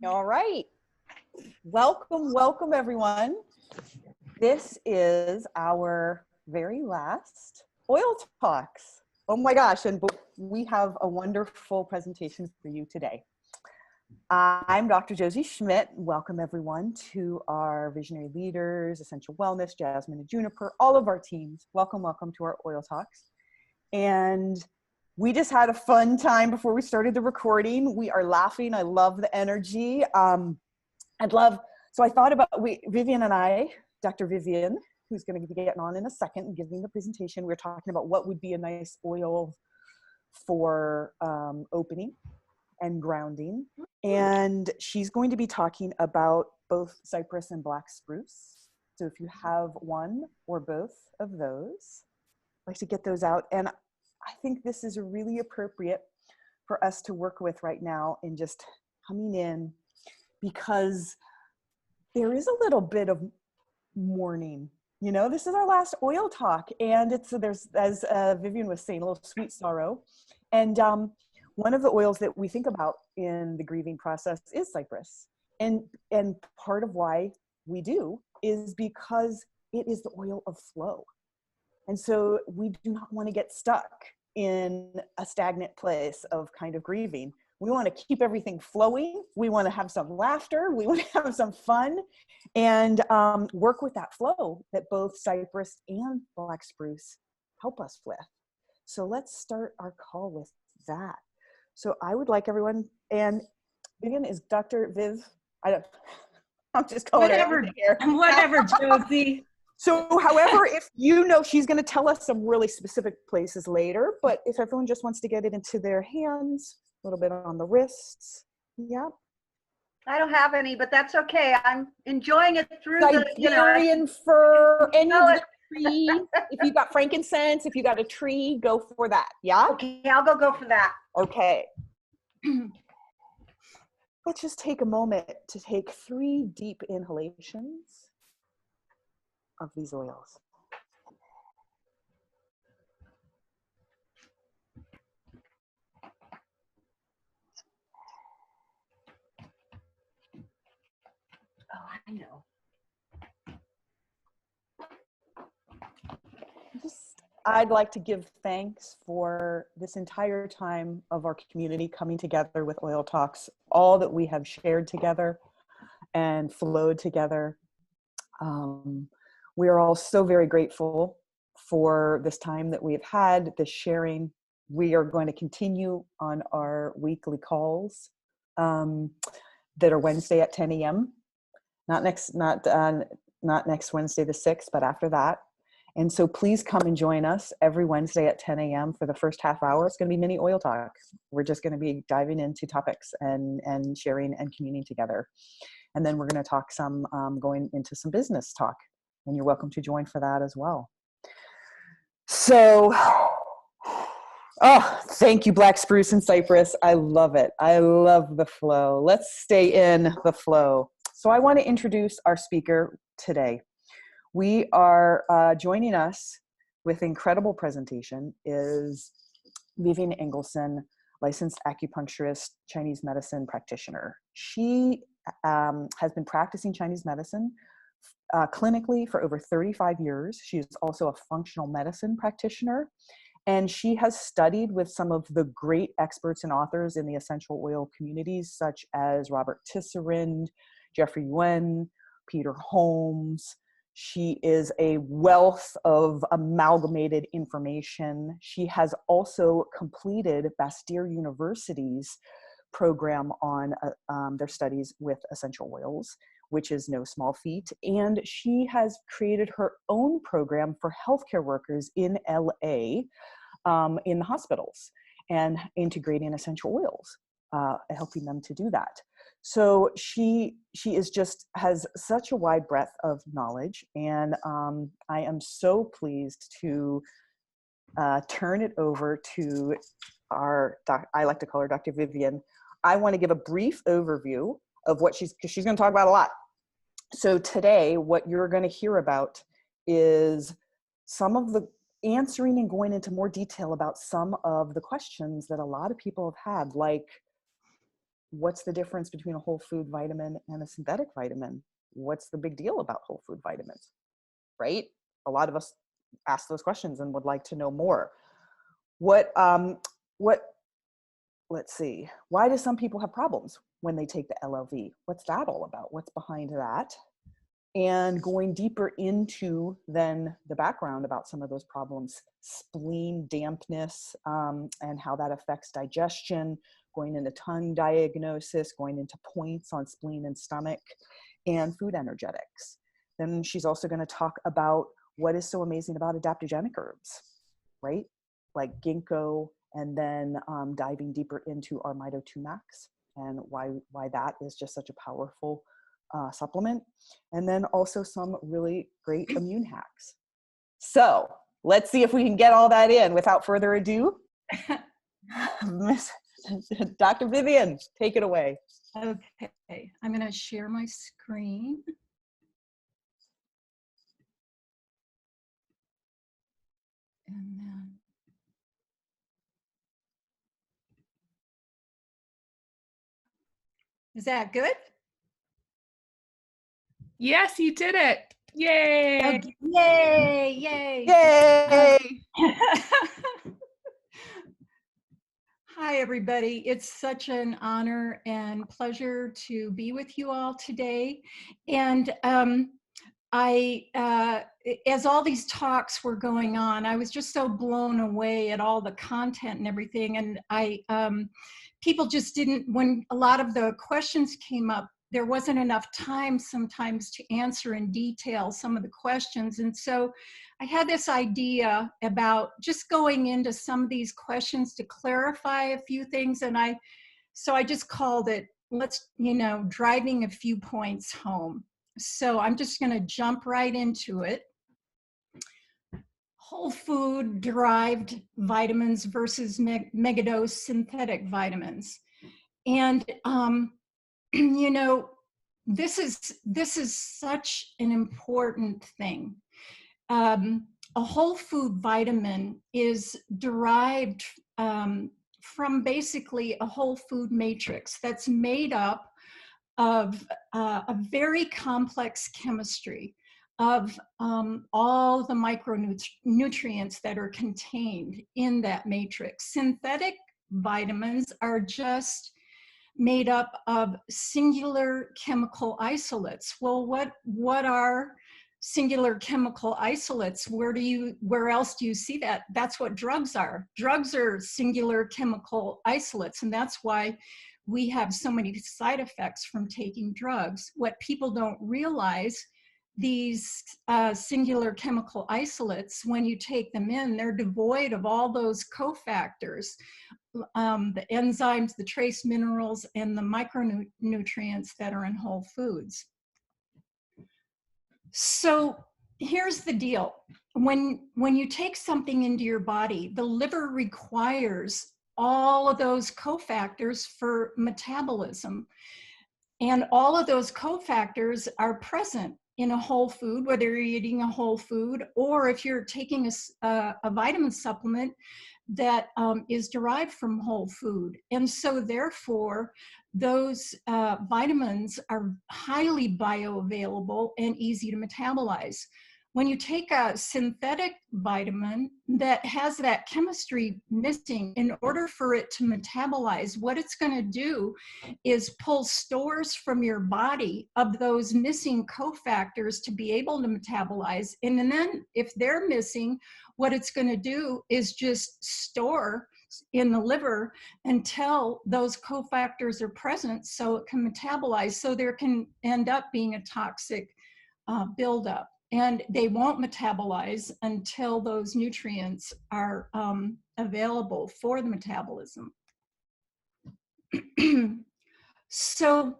All right. Welcome everyone. This is our very last Oil Talks. Oh my gosh, and we have a wonderful presentation for you today. I'm Dr. Josie Schmidt. Welcome everyone to our Visionary Leaders, Essential Wellness, Jasmine and Juniper, all of our teams. Welcome to our Oil Talks. And we just had a fun time before we started the recording. We are laughing. I love the energy. So I thought about, Vivian and I, Dr. Vivian, who's going to be getting on in a second and giving the presentation, we were talking about what would be a nice oil for opening and grounding. And she's going to be talking about both cypress and black spruce. So if you have one or both of those, I'd like to get those out. And I think this is really appropriate for us to work with right now in just coming in, because there is a little bit of mourning. You know, this is our last oil talk, and there's, as Vivian was saying, a little sweet sorrow. And one of the oils that we think about in the grieving process is cypress. And part of why we do is because it is the oil of flow. And so we do not want to get stuck in a stagnant place of kind of grieving. We want to keep everything flowing. We want to have some laughter. We want to have some fun and work with that flow that both cypress and black spruce help us with. So let's start our call with that. So I would like everyone, and Vivian is Dr. Viv. I'm just calling whatever, her here. Whatever, Josie. So, however, if you know, she's going to tell us some really specific places later, but if everyone just wants to get it into their hands, a little bit on the wrists. Yeah. I don't have any, but that's okay. I'm enjoying it through Siberian fir, any of the tree. If you got frankincense, if you got a tree, go for that. Yeah? Okay, I'll go for that. Okay. Let's just take a moment to take 3 deep inhalations of these oils. Oh, I know. I'd like to give thanks for this entire time of our community coming together with Oil Talks, all that we have shared together and flowed together. We are all so very grateful for this time that we have had, this sharing. We are going to continue on our weekly calls that are Wednesday at 10 a.m. Not next Wednesday the 6th, but after that. And so please come and join us every Wednesday at 10 a.m. for the first half hour. It's going to be mini oil talk. We're just going to be diving into topics and sharing and communing together. And then we're going to talk some, going into some business talk. And you're welcome to join for that as well. So, oh, thank you, Black Spruce and Cypress. I love it. I love the flow. Let's stay in the flow. So I want to introduce our speaker today. We are joining us with incredible presentation is Vivian Engelson, licensed acupuncturist, Chinese medicine practitioner. She has been practicing Chinese medicine clinically for over 35 years. She is also a functional medicine practitioner, and she has studied with some of the great experts and authors in the essential oil communities, such as Robert Tisserand, Jeffrey Yuen, Peter Holmes. She is a wealth of amalgamated information. She has also completed Bastyr University's program on their studies with essential oils, which is no small feat. And she has created her own program for healthcare workers in LA, in the hospitals, and integrating essential oils, helping them to do that. So she is just has such a wide breadth of knowledge, and I am so pleased to turn it over to our I like to call her Dr. Vivian. I want to give a brief overview of what because she's going to talk about a lot. So today, what you're going to hear about is some of the answering and going into more detail about some of the questions that a lot of people have had, like, what's the difference between a whole food vitamin and a synthetic vitamin? What's the big deal about whole food vitamins, right? A lot of us ask those questions and would like to know more. What, let's see, why do some people have problems when they take the LLV? What's that all about? What's behind that? And going deeper into then the background about some of those problems, spleen dampness, and how that affects digestion, going into tongue diagnosis, going into points on spleen and stomach, and food energetics. Then she's also going to talk about what is so amazing about adaptogenic herbs, right? Like ginkgo, and then diving deeper into our Mito2 Max and why that is just such a powerful supplement. And then also some really great immune hacks. So let's see if we can get all that in without further ado. Miss Dr. Vivian, take it away. Okay, I'm going to share my screen. And then, is that good? Yes, you did it. Yay. Okay. Yay, yay. Yay! Hi, everybody. It's such an honor and pleasure to be with you all today. And as all these talks were going on, I was just so blown away at all the content and everything. And people just didn't, when a lot of the questions came up, there wasn't enough time sometimes to answer in detail some of the questions. And so I had this idea about just going into some of these questions to clarify a few things. And so I just called it, driving a few points home. So I'm just going to jump right into it. Whole food derived vitamins versus megadose synthetic vitamins. And, this is such an important thing. A whole food vitamin is derived from basically a whole food matrix that's made up of a very complex chemistry of all the micronutrients that are contained in that matrix. Synthetic vitamins are just made up of singular chemical isolates. Well, what are singular chemical isolates? Where else do you see that? That's what drugs are. Drugs are singular chemical isolates, and that's why we have so many side effects from taking drugs. What people don't realize, these singular chemical isolates, when you take them in, they're devoid of all those cofactors, the enzymes, the trace minerals, and the micronutrients that are in whole foods. So here's the deal. When you take something into your body, the liver requires all of those cofactors for metabolism. And all of those cofactors are present in a whole food, whether you're eating a whole food or if you're taking a vitamin supplement that is derived from whole food. And so therefore, those vitamins are highly bioavailable and easy to metabolize. When you take a synthetic vitamin that has that chemistry missing, in order for it to metabolize, what it's going to do is pull stores from your body of those missing cofactors to be able to metabolize. And then if they're missing, what it's going to do is just store in the liver until those cofactors are present so it can metabolize. So there can end up being a toxic buildup. And they won't metabolize until those nutrients are available for the metabolism. So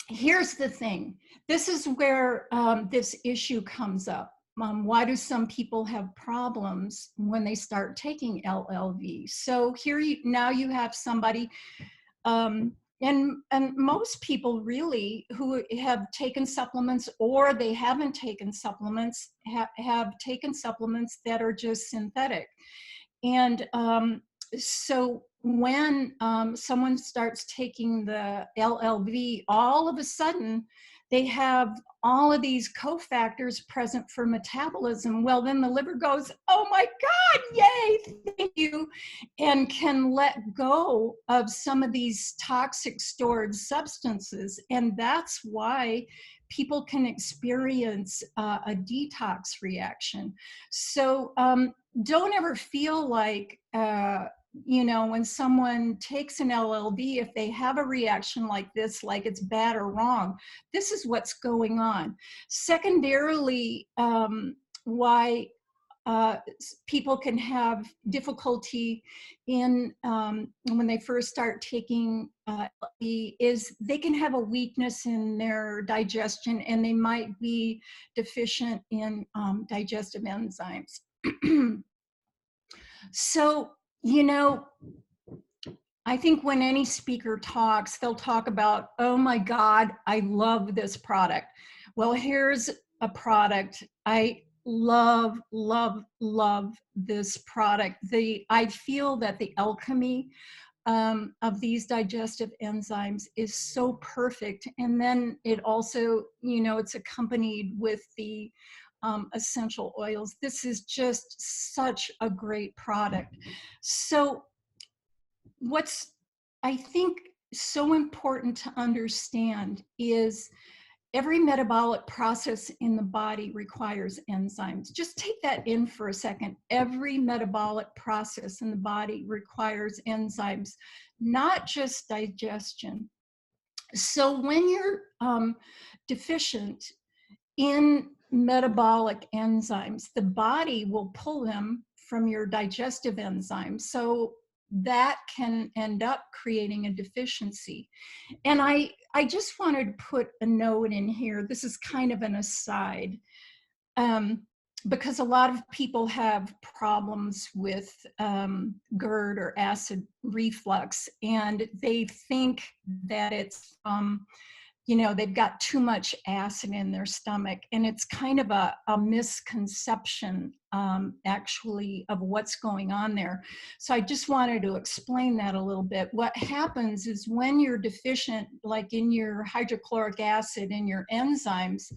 here's the thing. This is where this issue comes up. Why do some people have problems when they start taking LLV? So here now you have somebody, and most people really who have taken supplements or they haven't taken supplements have taken supplements that are just synthetic. And So when someone starts taking the LLV, all of a sudden they have all of these cofactors present for metabolism. Well, then the liver goes, oh my God, yay, thank you, and can let go of some of these toxic stored substances. And that's why people can experience a detox reaction. So don't ever feel like, you know, when someone takes an LLV, if they have a reaction like this, like it's bad or wrong, this is what's going on. Secondarily, why people can have difficulty in when they first start taking LLV is they can have a weakness in their digestion, and they might be deficient in digestive enzymes. So, you know, I think when any speaker talks, they'll talk about, oh my God, I love this product. Well, here's a product. I love, love, love this product. I feel that the alchemy of these digestive enzymes is so perfect. And then it also, you know, it's accompanied with the essential oils. This is just such a great product. So what's, I think, so important to understand is every metabolic process in the body requires enzymes. Just take that in for a second. Every metabolic process in the body requires enzymes, not just digestion. So when you're deficient in metabolic enzymes, the body will pull them from your digestive enzymes. So that can end up creating a deficiency. And I just wanted to put a note in here. This is kind of an aside, because a lot of people have problems with GERD or acid reflux, and they think that it's you know, they've got too much acid in their stomach, and it's kind of a misconception actually of what's going on there. So I just wanted to explain that a little bit. What happens is when you're deficient, like in your hydrochloric acid and your enzymes,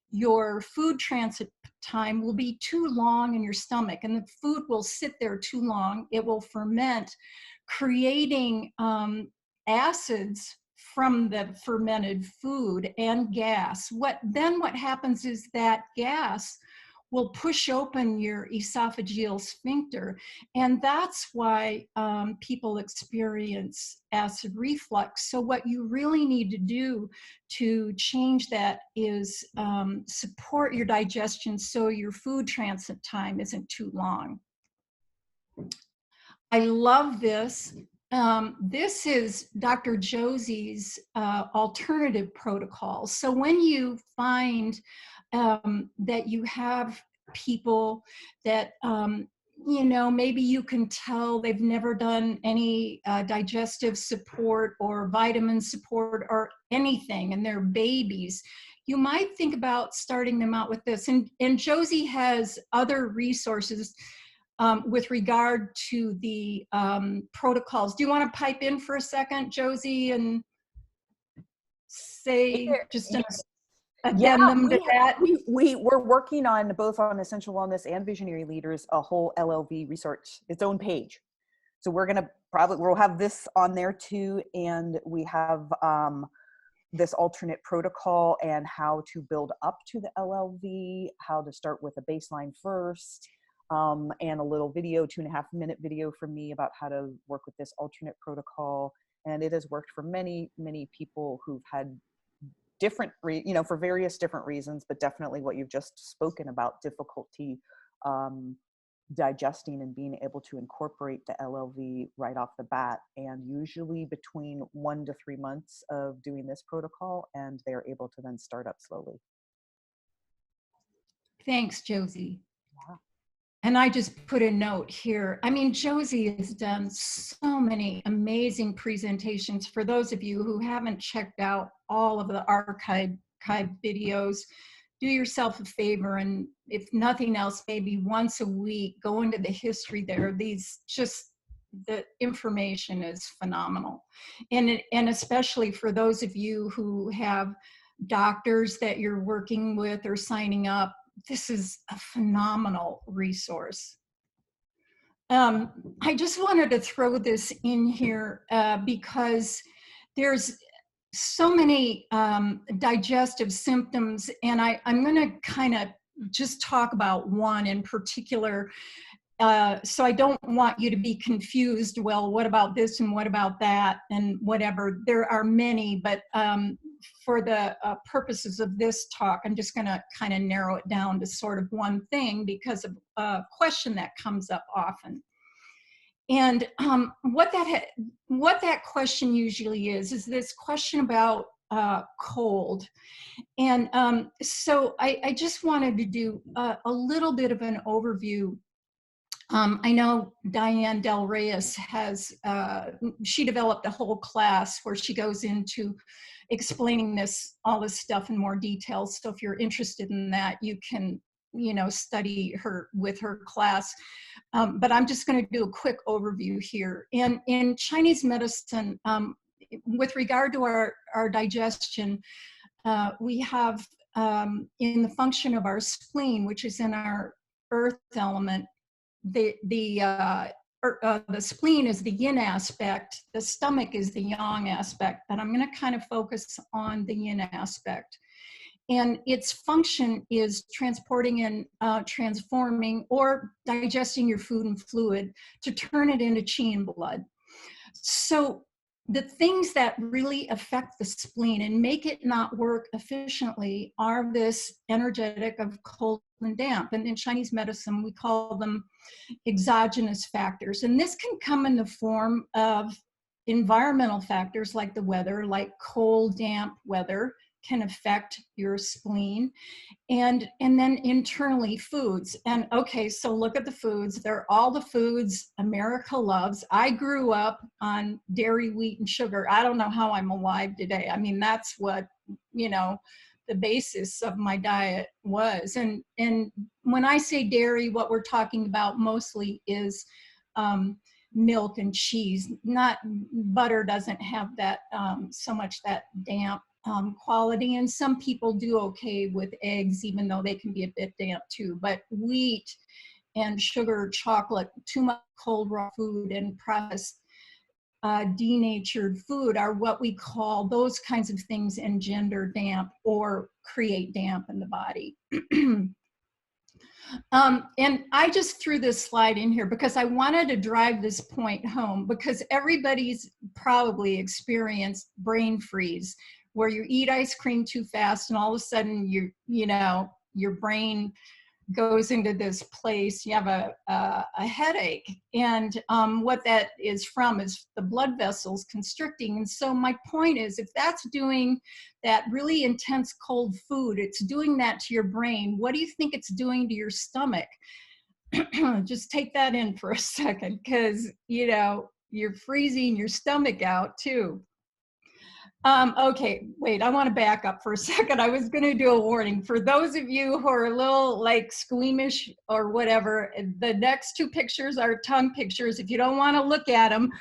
your food transit time will be too long in your stomach, and the food will sit there too long. It will ferment, creating acids from the fermented food and gas. What happens is that gas will push open your esophageal sphincter, and that's why people experience acid reflux. So what you really need to do to change that is support your digestion so your food transit time isn't too long. I love this. This is Dr. Josie's alternative protocol. So when you find that you have people that, you know, maybe you can tell they've never done any digestive support or vitamin support or anything, and they're babies, you might think about starting them out with this. And Josie has other resources with regard to the protocols. Do you want to pipe in for a second, Josie, and say just an addendum to that? We're working on, both on Essential Wellness and Visionary Leaders, a whole LLV research, its own page. So we'll have this on there too, and we have this alternate protocol and how to build up to the LLV, how to start with a baseline first, and a little video, 2.5-minute video from me about how to work with this alternate protocol. And it has worked for many, many people who've had different, for various different reasons, but definitely what you've just spoken about, difficulty digesting and being able to incorporate the LLV right off the bat. And usually between 1 to 3 months of doing this protocol, and they're able to then start up slowly. Thanks, Josie. Yeah. And I just put a note here. I mean, Josie has done so many amazing presentations. For those of you who haven't checked out all of the archive videos, do yourself a favor, and if nothing else, maybe once a week, go into the history there. These just the information is phenomenal. And especially for those of you who have doctors that you're working with or signing up, this is a phenomenal resource. I just wanted to throw this in here because there's so many digestive symptoms, and I'm going to kind of just talk about one in particular. So I don't want you to be confused. Well, what about this and what about that and whatever? There are many, but for the purposes of this talk, I'm just going to kind of narrow it down to sort of one thing because of a question that comes up often. And what that question usually is this question about cold. And so I just wanted to do a little bit of an overview. I know Diane Del Reyes has, she developed a whole class where she goes into explaining all this stuff in more detail. So if you're interested in that, you can, study her with her class. But I'm just going to do a quick overview here. And in Chinese medicine, with regard to our digestion, we have in the function of our spleen, which is in our earth element, the spleen is the yin aspect, the stomach is the yang aspect, but I'm going to kind of focus on the yin aspect. And its function is transporting and transforming or digesting your food and fluid to turn it into qi and blood. So the things that really affect the spleen and make it not work efficiently are this energetic of cold and damp. And in Chinese medicine, we call them exogenous factors. And this can come in the form of environmental factors like the weather, like cold, damp weather can affect your spleen, and then internally foods. And okay, so look at the foods. They're all the foods America loves. I grew up on dairy, wheat, and sugar. I don't know how I'm alive today. I mean, that's what, the basis of my diet was. And when I say dairy, what we're talking about mostly is milk and cheese. Not butter doesn't have that so much that damp quality, and some people do okay with eggs, even though they can be a bit damp too. But wheat and sugar, chocolate, too much cold raw food, and processed denatured food are what we call, those kinds of things engender damp or create damp in the body. And I just threw this slide in here because I wanted to drive this point home, because everybody's probably experienced brain freeze, where you eat ice cream too fast and all of a sudden your brain goes into this place, you have a headache. And what that is from is the blood vessels constricting. And so my point is, if that's doing that really intense cold food, it's doing that to your brain, what do you think it's doing to your stomach? Just take that in for a second, because you're freezing your stomach out too. Okay, wait, I want to back up for a second. I was going to do a warning. For those of you who are a little like squeamish or whatever, the next two pictures are tongue pictures. If you don't want to look at them,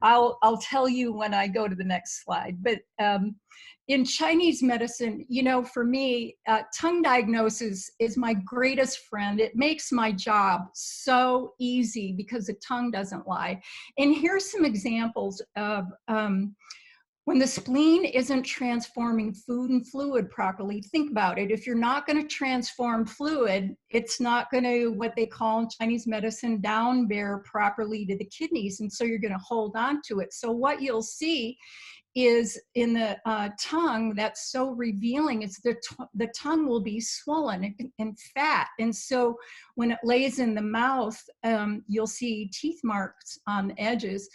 I'll tell you when I go to the next slide. But in Chinese medicine, for me, tongue diagnosis is my greatest friend. It makes my job so easy because the tongue doesn't lie. And here's some examples of when the spleen isn't transforming food and fluid properly. Think about it. If you're not going to transform fluid, it's not going to, what they call in Chinese medicine, down bear properly to the kidneys. And so you're going to hold on to it. So what you'll see is in the tongue, that's so revealing, is the tongue will be swollen and fat. And so when it lays in the mouth, you'll see teeth marks on the edges.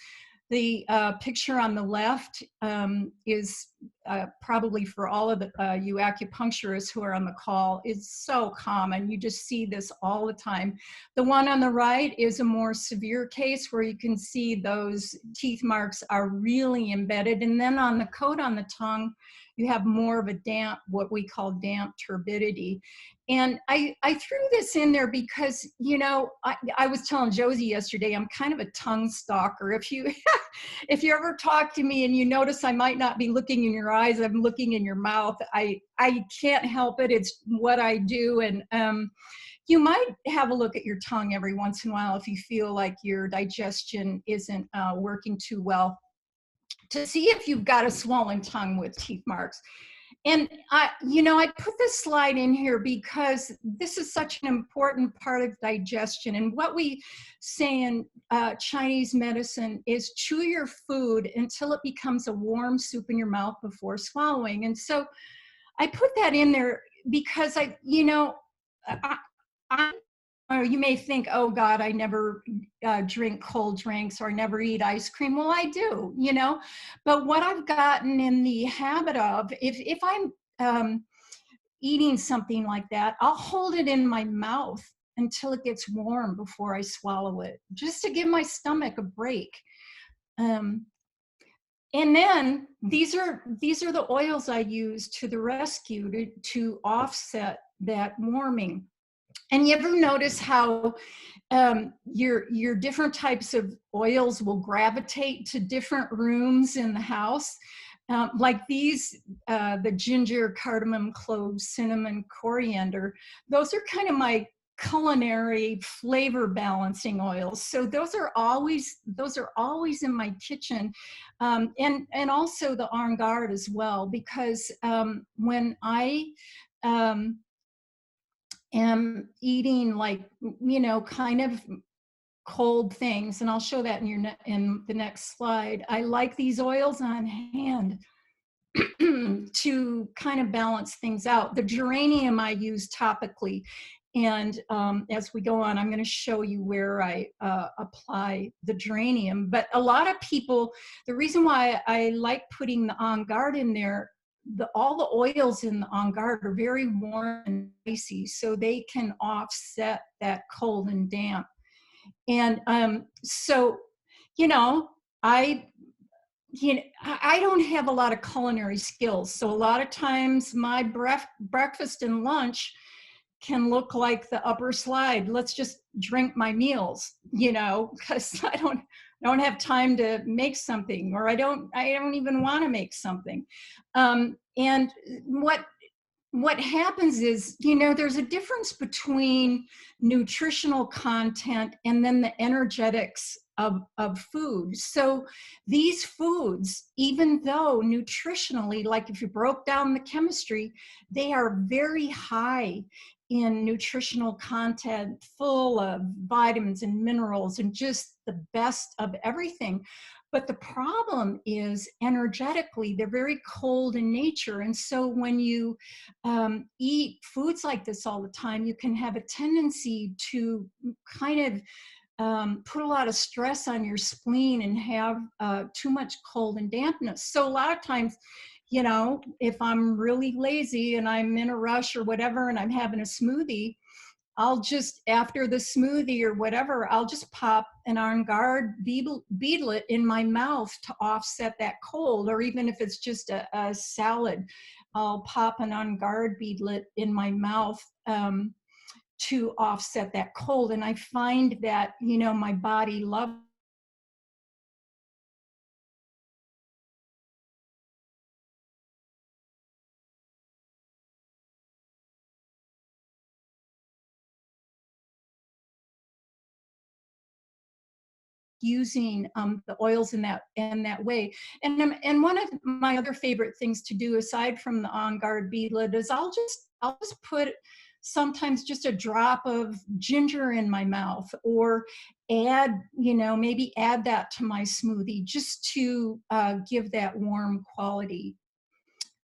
The picture on the left is probably for all of you acupuncturists who are on the call, is so common. You just see this all the time. The one on the right is a more severe case where you can see those teeth marks are really embedded. And then on the coat on the tongue, you have more of a damp, what we call damp turbidity. And I threw this in there because, you know, I was telling Josie yesterday, I'm kind of a tongue stalker. If you if you ever talk to me and you notice I might not be looking in your eyes, I'm looking in your mouth. I can't help it. It's what I do. And you might have a look at your tongue every once in a while if you feel like your digestion isn't working too well, to see if you've got a swollen tongue with teeth marks. And I put this slide in here because this is such an important part of digestion. And what we say in Chinese medicine is chew your food until it becomes a warm soup in your mouth before swallowing. And so I put that in there because or you may think, oh God, I never drink cold drinks or never eat ice cream. Well, I do, you know, but what I've gotten in the habit of, if I'm eating something like that, I'll hold it in my mouth until it gets warm before I swallow it, just to give my stomach a break. And then these are the oils I use to the rescue to offset that warming. And you ever notice how your different types of oils will gravitate to different rooms in the house? Like these, the ginger, cardamom, clove, cinnamon, coriander, those are kind of my culinary flavor balancing oils. So those are always in my kitchen. And also the En Garde as well, because when I am eating, like, you know, kind of cold things, and I'll show that in the next slide, I like these oils on hand to kind of balance things out. The geranium I use topically, and as we go on, I'm going to show you where I apply the geranium. But a lot of people, the reason why I like putting the En Garde in there, all the oils in the En Garde are very warm and icy, so they can offset that cold and damp. And so, you know, I don't have a lot of culinary skills, so a lot of times my breakfast and lunch can look like the upper slide. Let's just drink my meals, you know, because I don't have time to make something, or I don't even want to make something. And what happens is, you know, there's a difference between nutritional content and then the energetics of food. So these foods, even though nutritionally, like if you broke down the chemistry, they are very high in nutritional content, full of vitamins and minerals and just the best of everything. But the problem is, energetically, they're very cold in nature. And so when you eat foods like this all the time, you can have a tendency to kind of put a lot of stress on your spleen and have too much cold and dampness. So a lot of times, you know, if I'm really lazy and I'm in a rush or whatever, and I'm having a smoothie, I'll just, after the smoothie or whatever, I'll just pop an En Garde beadlet in my mouth to offset that cold. Or even if it's just a salad, I'll pop an En Garde beadlet in my mouth to offset that cold. And I find that, you know, my body loves using the oils in that way. And one of my other favorite things to do, aside from the En Garde beadlet, is I'll just put sometimes just a drop of ginger in my mouth, or maybe add that to my smoothie, just to give that warm quality.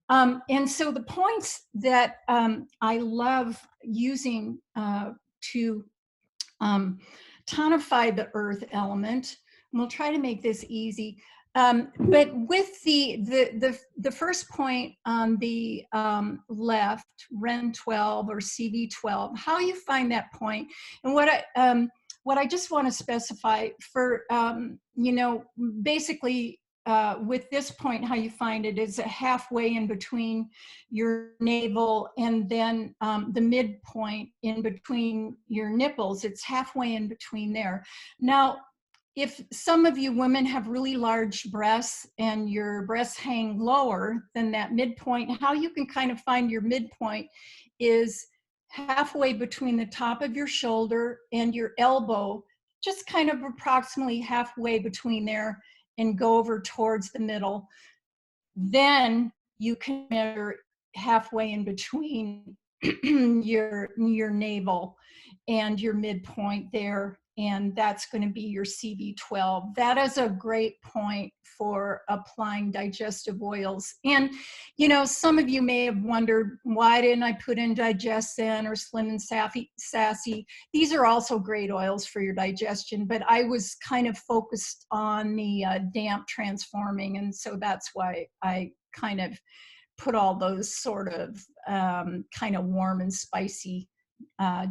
And so the points that I love using to tonify the earth element, and we'll try to make this easy. But with the first point on the left, REN 12 or CV 12, how you find that point, and what I just want to specify for you know, basically with this point, how you find it is halfway in between your navel and then the midpoint in between your nipples. It's halfway in between there. Now, if some of you women have really large breasts and your breasts hang lower than that midpoint, how you can kind of find your midpoint is halfway between the top of your shoulder and your elbow, just kind of approximately halfway between there, and go over towards the middle. Then you can measure halfway in between your navel and your midpoint there, and that's going to be your CV12. That is a great point for applying digestive oils. And, you know, some of you may have wondered, why didn't I put in DigestZen or Slim and Sassy? These are also great oils for your digestion, but I was kind of focused on the damp transforming, and so that's why I kind of put all those sort of kind of warm and spicy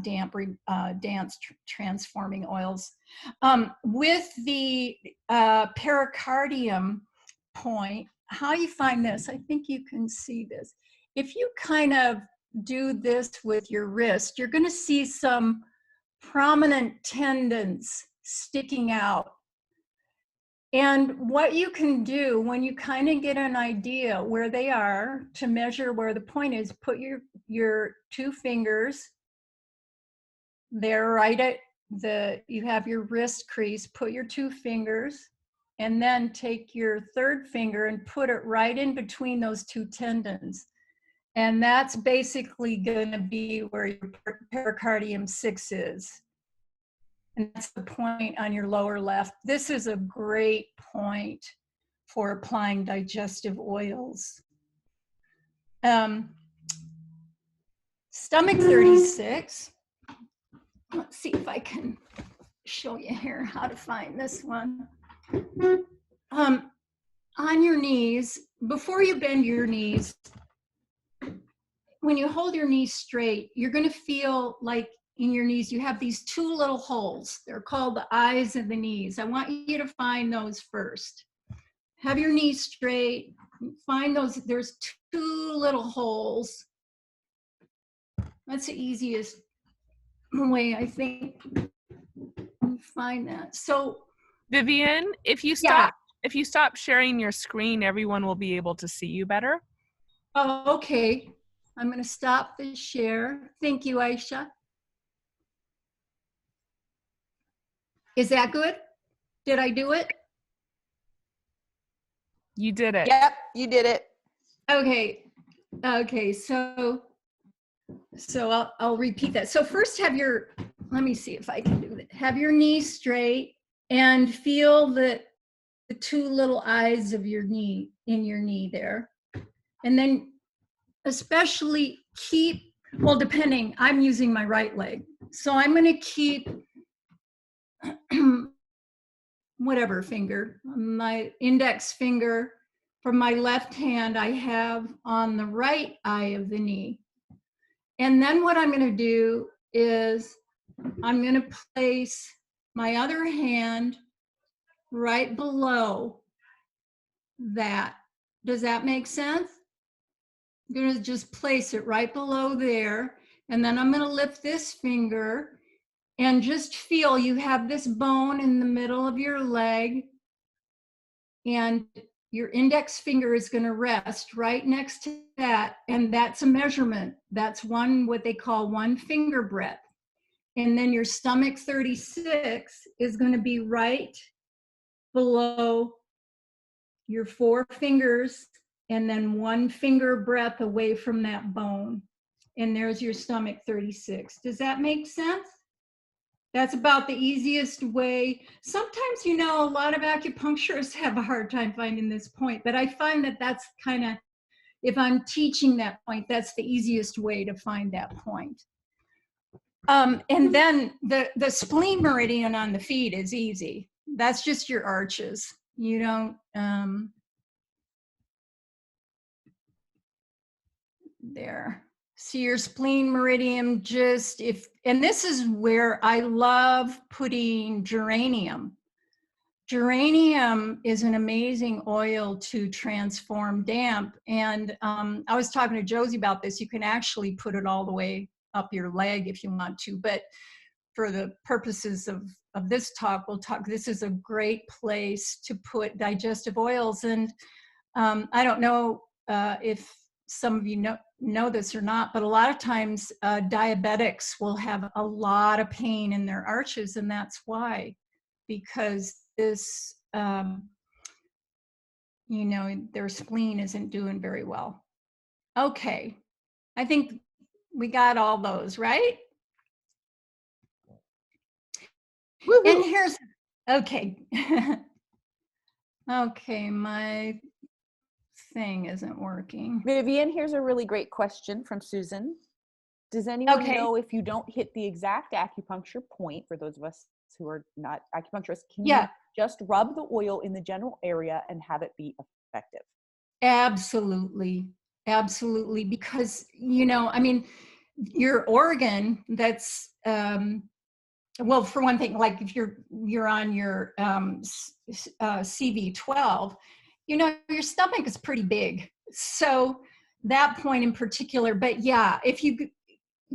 dance transforming oils. With the pericardium point, how you find this, I think you can see this. If you kind of do this with your wrist, you're going to see some prominent tendons sticking out. And what you can do when you kind of get an idea where they are to measure where the point is, put your two fingers there right at you have your wrist crease, put your two fingers, and then take your third finger and put it right in between those two tendons. And that's basically going to be where your pericardium 6 is. And that's the point on your lower left. This is a great point for applying digestive oils. Stomach 36. Let's see if I can show you here how to find this one. On your knees, before you bend your knees, when you hold your knees straight, you're going to feel like in your knees, you have these two little holes. They're called the eyes of the knees. I want you to find those first. Have your knees straight. Find those. There's two little holes. That's the easiest way, I think. Find that. So, Vivian, if you stop sharing your screen, everyone will be able to see you better. Oh, okay. I'm going to stop the share. Thank you, Aisha. Is that good? Did I do it? You did it. Yep, you did it. Okay. Okay. So I'll repeat that. So first have your, let me see if I can do that. Have your knees straight and feel the two little eyes of your knee in your knee there. And then especially keep, well, depending, I'm using my right leg. So I'm going to keep whatever finger, my index finger from my left hand I have on the right eye of the knee. And then what I'm going to do is I'm going to place my other hand right below that. Does that make sense? I'm going to just place it right below there. And then I'm going to lift this finger and just feel you have this bone in the middle of your leg, and your index finger is going to rest right next to that. And that's a measurement. That's what they call 1 finger breadth. And then your stomach 36 is going to be right below your 4 fingers and then 1 finger breadth away from that bone. And there's your stomach 36. Does that make sense? That's about the easiest way. Sometimes, you know, a lot of acupuncturists have a hard time finding this point, but I find that that's kind of, if I'm teaching that point, that's the easiest way to find that point. And then the spleen meridian on the feet is easy. That's just your arches. You don't, there. See your spleen meridian, just if, and this is where I love putting geranium. Geranium is an amazing oil to transform damp. And I was talking to Josie about this. You can actually put it all the way up your leg if you want to, but for the purposes of this talk, this is a great place to put digestive oils. And I don't know if some of you know this or not, but a lot of times diabetics will have a lot of pain in their arches, and that's why, because this, you know, their spleen isn't doing very well. Okay, I think we got all those, right? Woo-hoo. And here's, okay. Okay, my thing isn't working. Vivian, here's a really great question from Susan. Does anyone Okay. know if you don't hit the exact acupuncture point, for those of us who are not acupuncturists, can Yeah. you just rub the oil in the general area and have it be effective? Absolutely. Absolutely. Because, you know, I mean, your organ that's, well, for one thing, like if you're on your CV12, you know, your stomach is pretty big. So that point in particular, but yeah, if you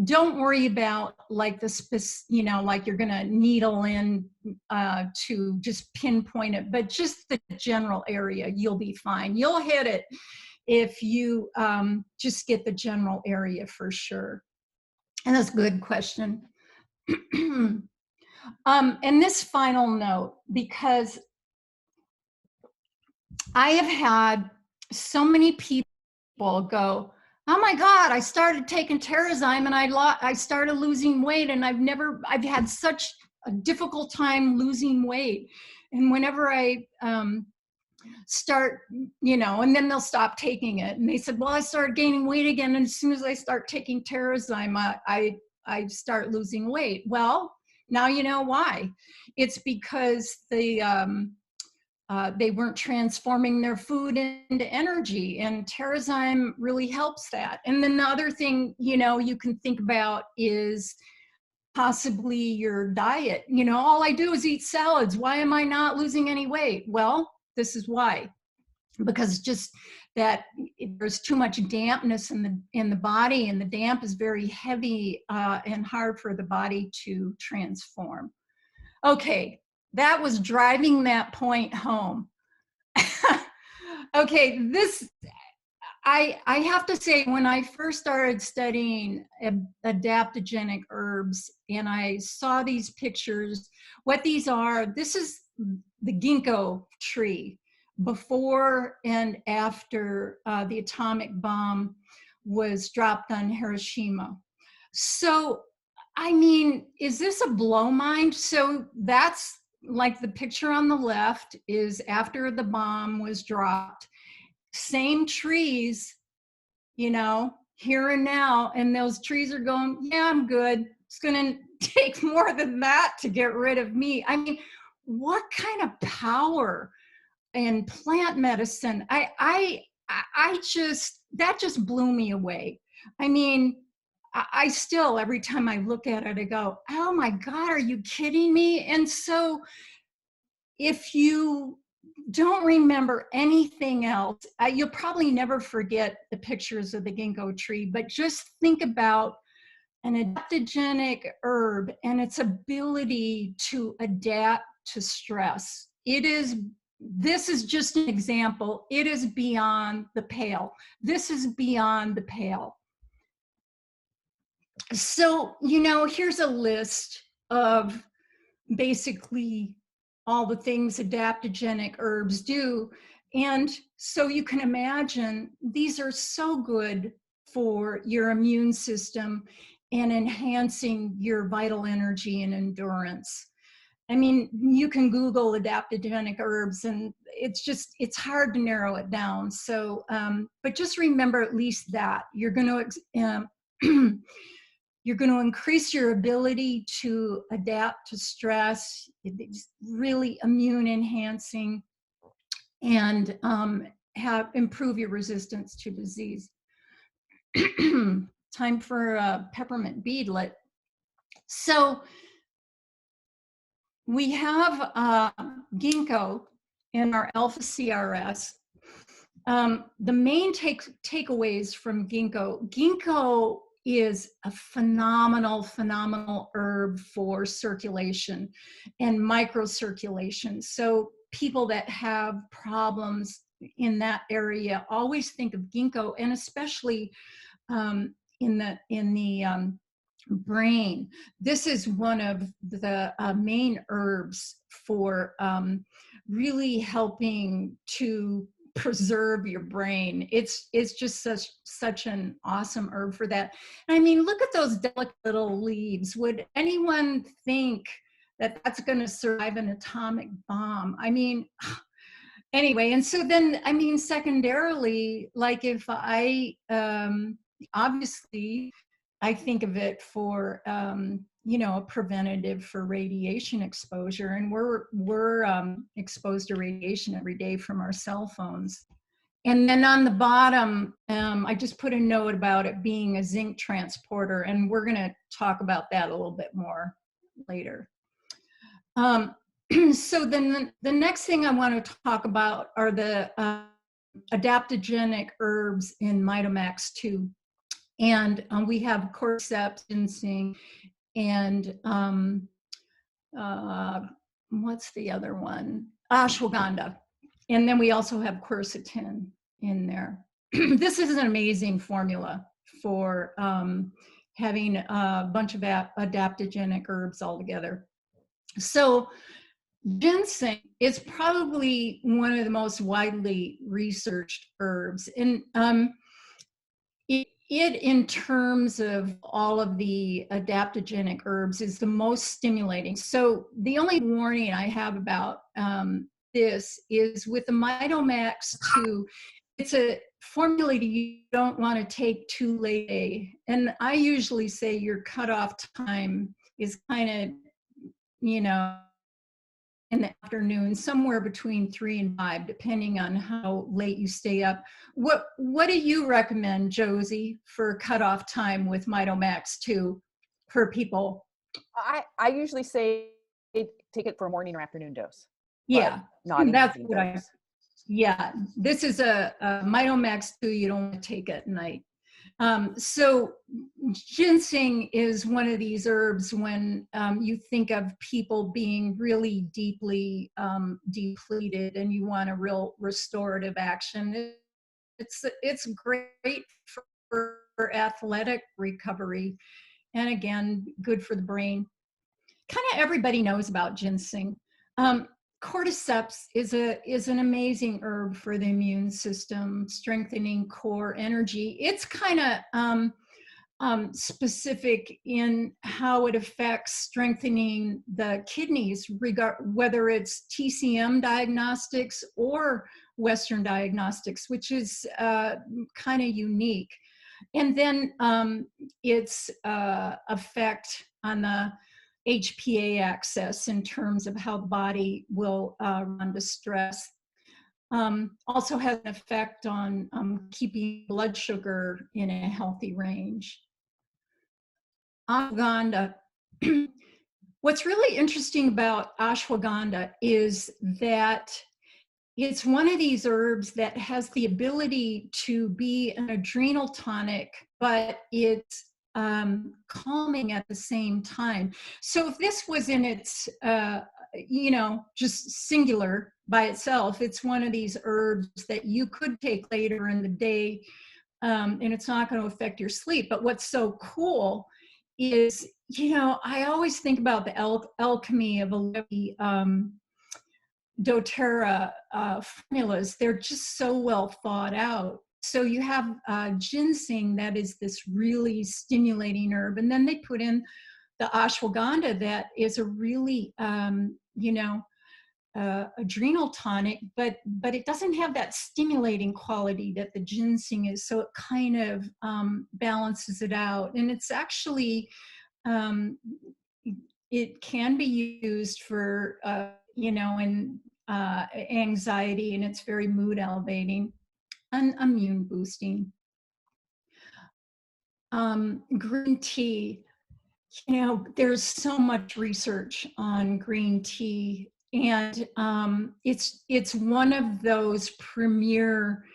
don't worry about like you know, like you're gonna needle in to just pinpoint it, but just the general area, you'll be fine. You'll hit it if you just get the general area for sure. And that's a good question. And this final note, because I have had so many people go, oh my God, I started taking Terrazyme and I started losing weight, and I've had such a difficult time losing weight. And whenever I start, you know, and then they'll stop taking it. And they said, well, I started gaining weight again. And as soon as I start taking Terrazyme, I start losing weight. Well, now you know why. It's because they weren't transforming their food into energy, and Terrazyme really helps that. And then the other thing, you know, you can think about is possibly your diet. You know, all I do is eat salads. Why am I not losing any weight? Well, this is why. Because just that there's too much dampness in the body, and the damp is very heavy and hard for the body to transform. Okay, that was driving that point home. Okay, this, I have to say, when I first started studying adaptogenic herbs and I saw these pictures, what these are, this is the ginkgo tree before and after the atomic bomb was dropped on Hiroshima. So, I mean, is this a blow mind? So that's like the picture on the left is after the bomb was dropped. Same trees, you know, here and now, and those trees are going, yeah, I'm good. It's going to take more than that to get rid of me. I mean, what kind of power in plant medicine? I just, that just blew me away. I mean, I still, every time I look at it, I go, oh my God, are you kidding me? And so if you don't remember anything else, you'll probably never forget the pictures of the ginkgo tree, but just think about an adaptogenic herb and its ability to adapt to stress. This is just an example. It is beyond the pale. This is beyond the pale. So, you know, here's a list of basically all the things adaptogenic herbs do. And so you can imagine these are so good for your immune system and enhancing your vital energy and endurance. I mean, you can Google adaptogenic herbs and it's hard to narrow it down. So, but just remember at least that you're going to, you're going to increase your ability to adapt to stress. It's really immune enhancing. and improve your resistance to disease. Time for a peppermint beadlet. So we have ginkgo in our alpha CRS. The main takeaways from ginkgo is a phenomenal herb for circulation and microcirculation. So people that have problems in that area always think of ginkgo, and especially in the brain. This is one of the main herbs for really helping to preserve your brain. It's just such an awesome herb for that. I mean, look at those delicate little leaves. Would anyone think that that's going to survive an atomic bomb? I mean, anyway, and so then, I mean, secondarily, like if I obviously I think of it for you know, a preventative for radiation exposure, and we're exposed to radiation every day from our cell phones. And then on the bottom, I just put a note about it being a zinc transporter, and we're going to talk about that a little bit more later. So then the next thing I want to talk about are the adaptogenic herbs in Mitomax 2. And we have cordyceps, ginseng, and what's the other one? Ashwagandha. And then we also have quercetin in there. This is an amazing formula for having a bunch of adaptogenic herbs all together. So ginseng is probably one of the most widely researched herbs. And it, in terms of all of the adaptogenic herbs, is the most stimulating. So the only warning I have about this is with the Mitomax 2, it's a formula you don't want to take too late. And I usually say your cutoff time is kind of, you know, in the afternoon, somewhere between 3 and 5, depending on how late you stay up. What do you recommend, Josie, for cutoff time with Mitomax 2 for people? I usually say take it for a morning or afternoon dose. Yeah, not that's evening what dose. Yeah, this is a Mitomax 2 you don't want to take at night. So ginseng is one of these herbs when you think of people being really deeply depleted and you want a real restorative action. It's great for athletic recovery, and again, good for the brain. Kind of everybody knows about ginseng. Cordyceps is an amazing herb for the immune system, strengthening core energy. It's kind of specific in how it affects strengthening the kidneys, whether it's TCM diagnostics or Western diagnostics, which is kind of unique. And then its effect on the HPA axis in terms of how the body will run to stress. Also has an effect on keeping blood sugar in a healthy range. Ashwagandha. What's really interesting about ashwagandha is that it's one of these herbs that has the ability to be an adrenal tonic, but it's calming at the same time. So if this was in its, you know, just singular by itself, it's one of these herbs that you could take later in the day, and it's not going to affect your sleep. But what's so cool is, you know, I always think about the alchemy of Levi doTERRA formulas. They're just so well thought out. So you have ginseng that is this really stimulating herb, and then they put in the ashwagandha that is a really, you know, adrenal tonic, but it doesn't have that stimulating quality that the ginseng is. So it kind of balances it out, and it's actually it can be used for you know, in anxiety, and it's very mood elevating and immune boosting. Green tea, you know, there's so much research on green tea, and it's one of those premier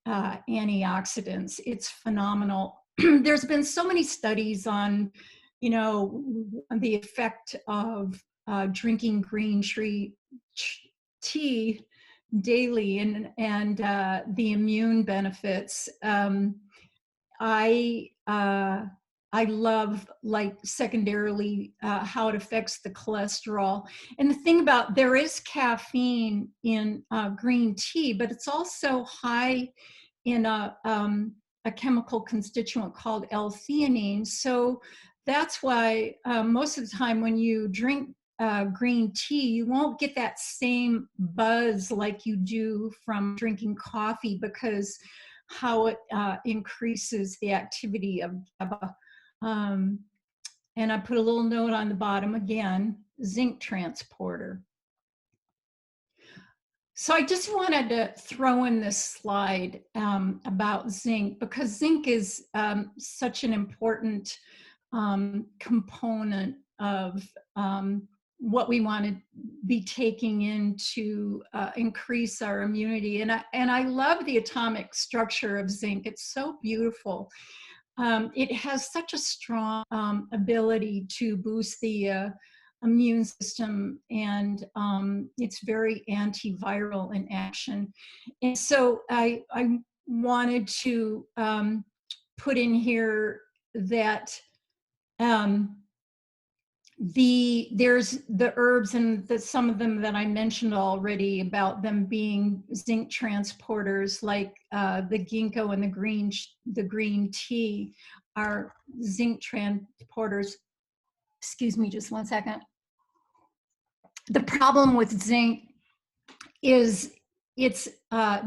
antioxidants. It's phenomenal. There's been so many studies on, you know, the effect of drinking green tea daily and the immune benefits. I love, like, secondarily how it affects the cholesterol. And the thing about, there is caffeine in green tea, but it's also high in a chemical constituent called L-theanine. So that's why most of the time when you drink green tea, you won't get that same buzz like you do from drinking coffee, because how it increases the activity of GABA. And I put a little note on the bottom again, zinc transporter. So I just wanted to throw in this slide about zinc, because zinc is such an important component of what we want to be taking in to increase our immunity. And I love the atomic structure of zinc. It's so beautiful. It has such a strong ability to boost the immune system, and it's very antiviral in action. And so I wanted to put in here that there's the herbs, and some of them that I mentioned already about them being zinc transporters, like the ginkgo and the green tea are zinc transporters. Excuse me just one second. The problem with zinc is it's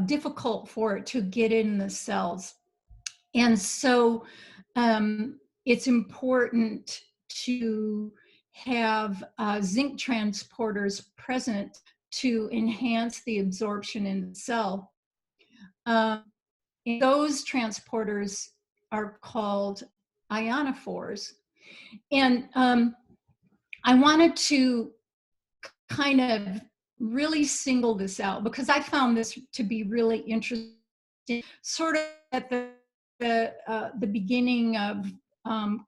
difficult for it to get in the cells. And so it's important to have zinc transporters present to enhance the absorption in the cell. Those transporters are called ionophores. And I wanted to kind of really single this out, because I found this to be really interesting. Sort of at the beginning of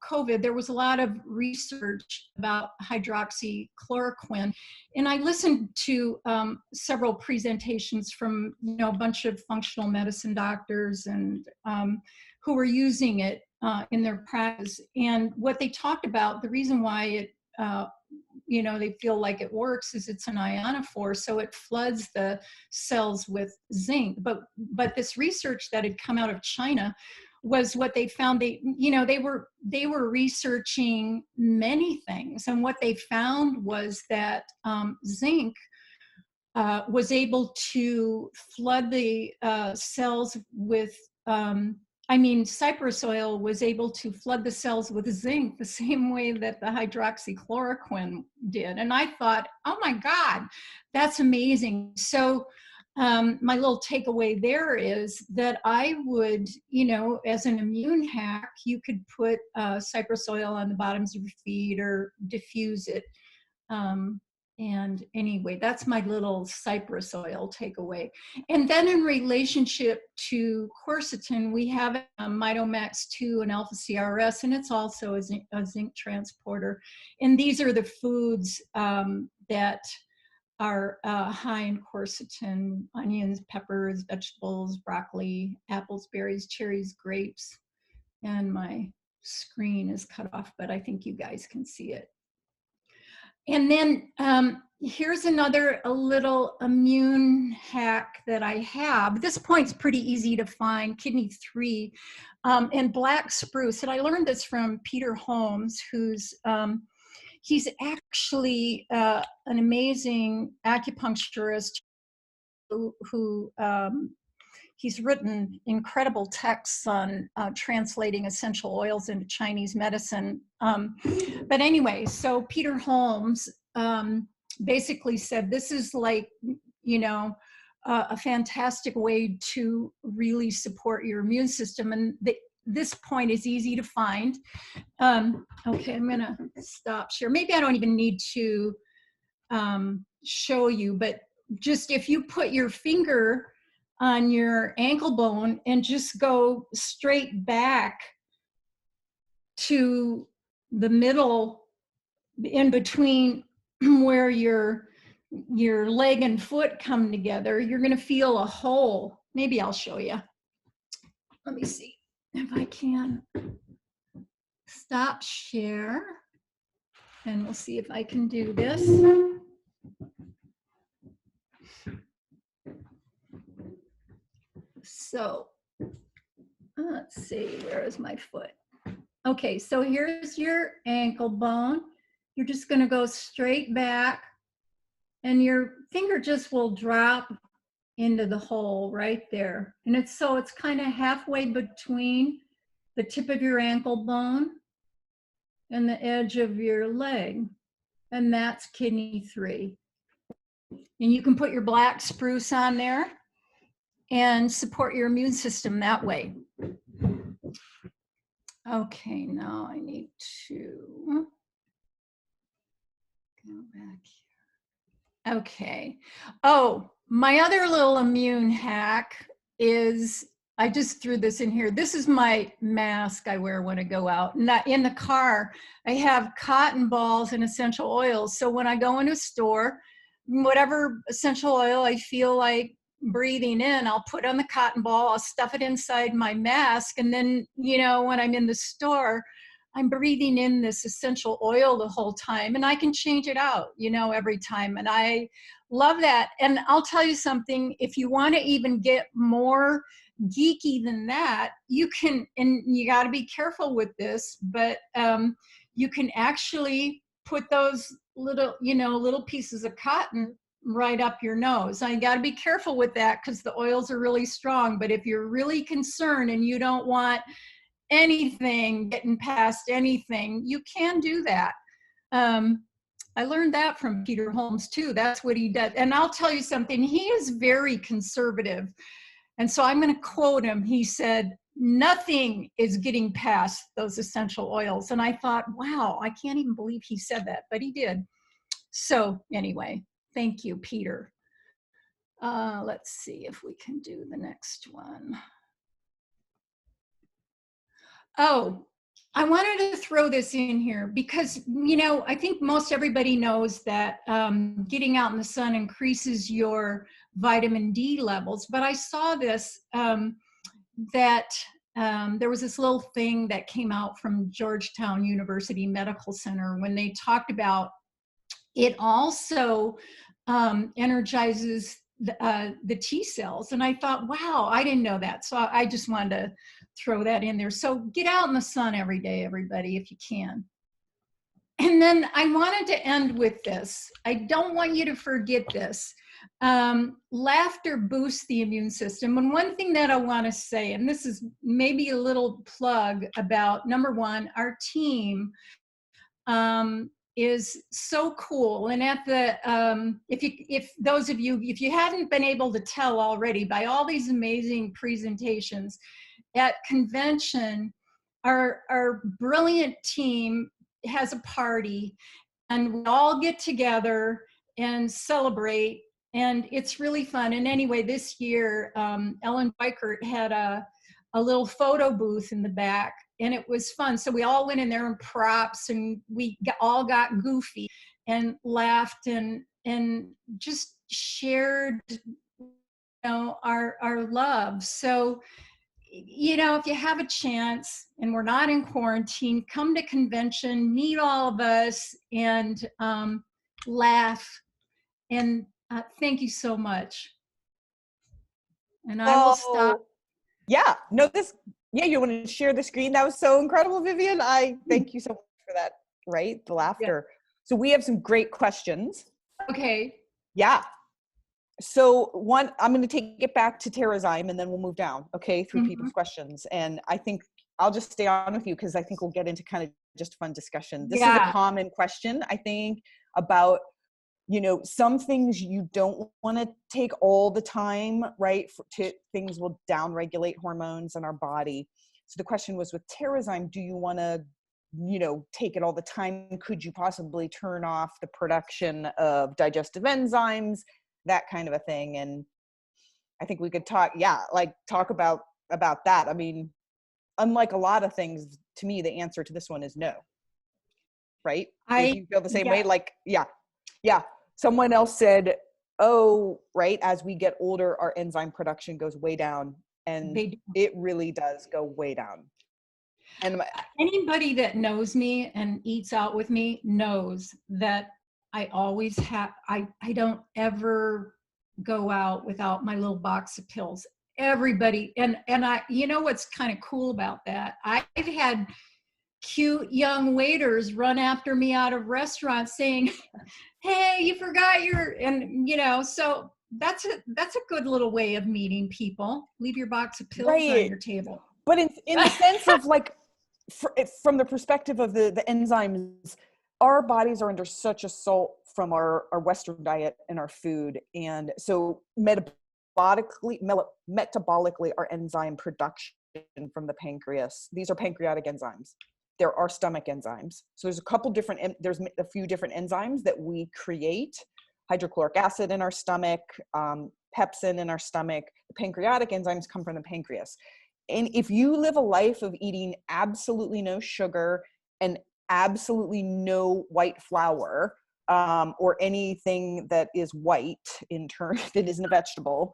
COVID, there was a lot of research about hydroxychloroquine, and I listened to several presentations from, you know, a bunch of functional medicine doctors and who were using it in their practice. And what they talked about, the reason why it you know, they feel like it works is it's an ionophore, so it floods the cells with zinc. But this research that had come out of China was what they found. They were researching many things, and what they found was that zinc was able to flood the cells with cypress oil was able to flood the cells with zinc the same way that the hydroxychloroquine did. And I thought, oh my God, that's amazing. So my little takeaway there is that I would, you know, as an immune hack, you could put cypress oil on the bottoms of your feet or diffuse it. And anyway, that's my little cypress oil takeaway. And then in relationship to quercetin, we have Mitomax-2 and alpha-CRS, and it's also a zinc transporter. And these are the foods that are high in quercetin: onions, peppers, vegetables, broccoli, apples, berries, cherries, grapes. And my screen is cut off, but I think you guys can see it. And then here's a little immune hack that I have. This point's pretty easy to find, kidney 3 and black spruce. And I learned this from Peter Holmes, who's he's actually an amazing acupuncturist who he's written incredible texts on translating essential oils into Chinese medicine. But anyway, so Peter Holmes basically said, this is like a fantastic way to really support your immune system. And this point is easy to find. Okay, I'm gonna stop share. Maybe I don't even need to show you, but just if you put your finger on your ankle bone and just go straight back to the middle, in between where your leg and foot come together, you're going to feel a hole. Maybe I'll show you. Let me see if I can stop share, and we'll see if I can do this. So let's see, where is my foot? Okay, so here's your ankle bone. You're just going to go straight back, and your finger just will drop into the hole right there. And it's kind of halfway between the tip of your ankle bone and the edge of your leg. And that's kidney 3. And you can put your black spruce on there and support your immune system that way. Okay, now I need to go back here. Okay. Oh, my other little immune hack is, I just threw this in here. This is my mask I wear when I go out. In the car, I have cotton balls and essential oils. So when I go into a store, whatever essential oil I feel like breathing in, I'll put on the cotton ball, I'll stuff it inside my mask. And then, when I'm in the store, I'm breathing in this essential oil the whole time, and I can change it out, every time. And I love that. And I'll tell you something, if you want to even get more geeky than that, you can, and you got to be careful with this, but you can actually put those little pieces of cotton right up your nose. I got to be careful with that because the oils are really strong. But if you're really concerned and you don't want anything getting past anything, you can do that. I learned that from Peter Holmes too. That's what he does. And I'll tell you something, he is very conservative. And so I'm going to quote him. He said, "Nothing is getting past those essential oils." And I thought, wow, I can't even believe he said that, but he did. So anyway, thank you, Peter. Let's see if we can do the next one. Oh, I wanted to throw this in here because, I think most everybody knows that getting out in the sun increases your vitamin D levels. But I saw this, that there was this little thing that came out from Georgetown University Medical Center when they talked about it also energizes the T cells. And I thought, wow, I didn't know that. So I just wanted to throw that in there. So get out in the sun every day, everybody, if you can. And then I wanted to end with this. I don't want you to forget this. Laughter boosts the immune system. And one thing that I want to say, and this is maybe a little plug about, number one, our team is so cool. And at the, if those of you, if you hadn't been able to tell already by all these amazing presentations at convention, our brilliant team has a party and we all get together and celebrate, and it's really fun. And anyway, this year, Ellen Weichert had a little photo booth in the back, and it was fun. So we all went in there in props, and we all got goofy and laughed and just shared, our love. So, if you have a chance and we're not in quarantine, come to convention, meet all of us, and laugh. And thank you so much. And I will stop. Yeah, no, you want to share the screen? That was so incredible, Vivian. I thank you so much for that, right? The laughter. Yeah. So we have some great questions. Okay. Yeah. So I'm going to take it back to Terrazyme, and then we'll move down, okay, through people's questions. And I think I'll just stay on with you because I think we'll get into kind of just fun discussion. This is a common question, I think, about you know, some things you don't want to take all the time, right? Things will downregulate hormones in our body. So the question was with Terrazyme, do you want to, you know, take it all the time? Could you possibly turn off the production of digestive enzymes, that kind of a thing? And I think we could talk about that. I mean, unlike a lot of things, to me, the answer to this one is no. Right? If you feel the same way, like, yeah. Someone else said, oh, right, as we get older, our enzyme production goes way down, and it really does go way down. And anybody that knows me and eats out with me knows that I always have, I don't ever go out without my little box of pills. Everybody, and I, you know what's kind of cool about that? I've had cute young waiters run after me out of restaurants saying, hey, you forgot your, and you know, so that's a good little way of meeting people. Leave your box of pills on your table. But in the sense of like, from the perspective of the enzymes, our bodies are under such assault from our Western diet and our food. And so metabolically, our enzyme production from the pancreas, these are pancreatic enzymes. There are stomach enzymes. So there's a few different enzymes that we create. Hydrochloric acid in our stomach, pepsin in our stomach. The pancreatic enzymes come from the pancreas. And if you live a life of eating absolutely no sugar and absolutely no white flour, or anything that is white that isn't a vegetable,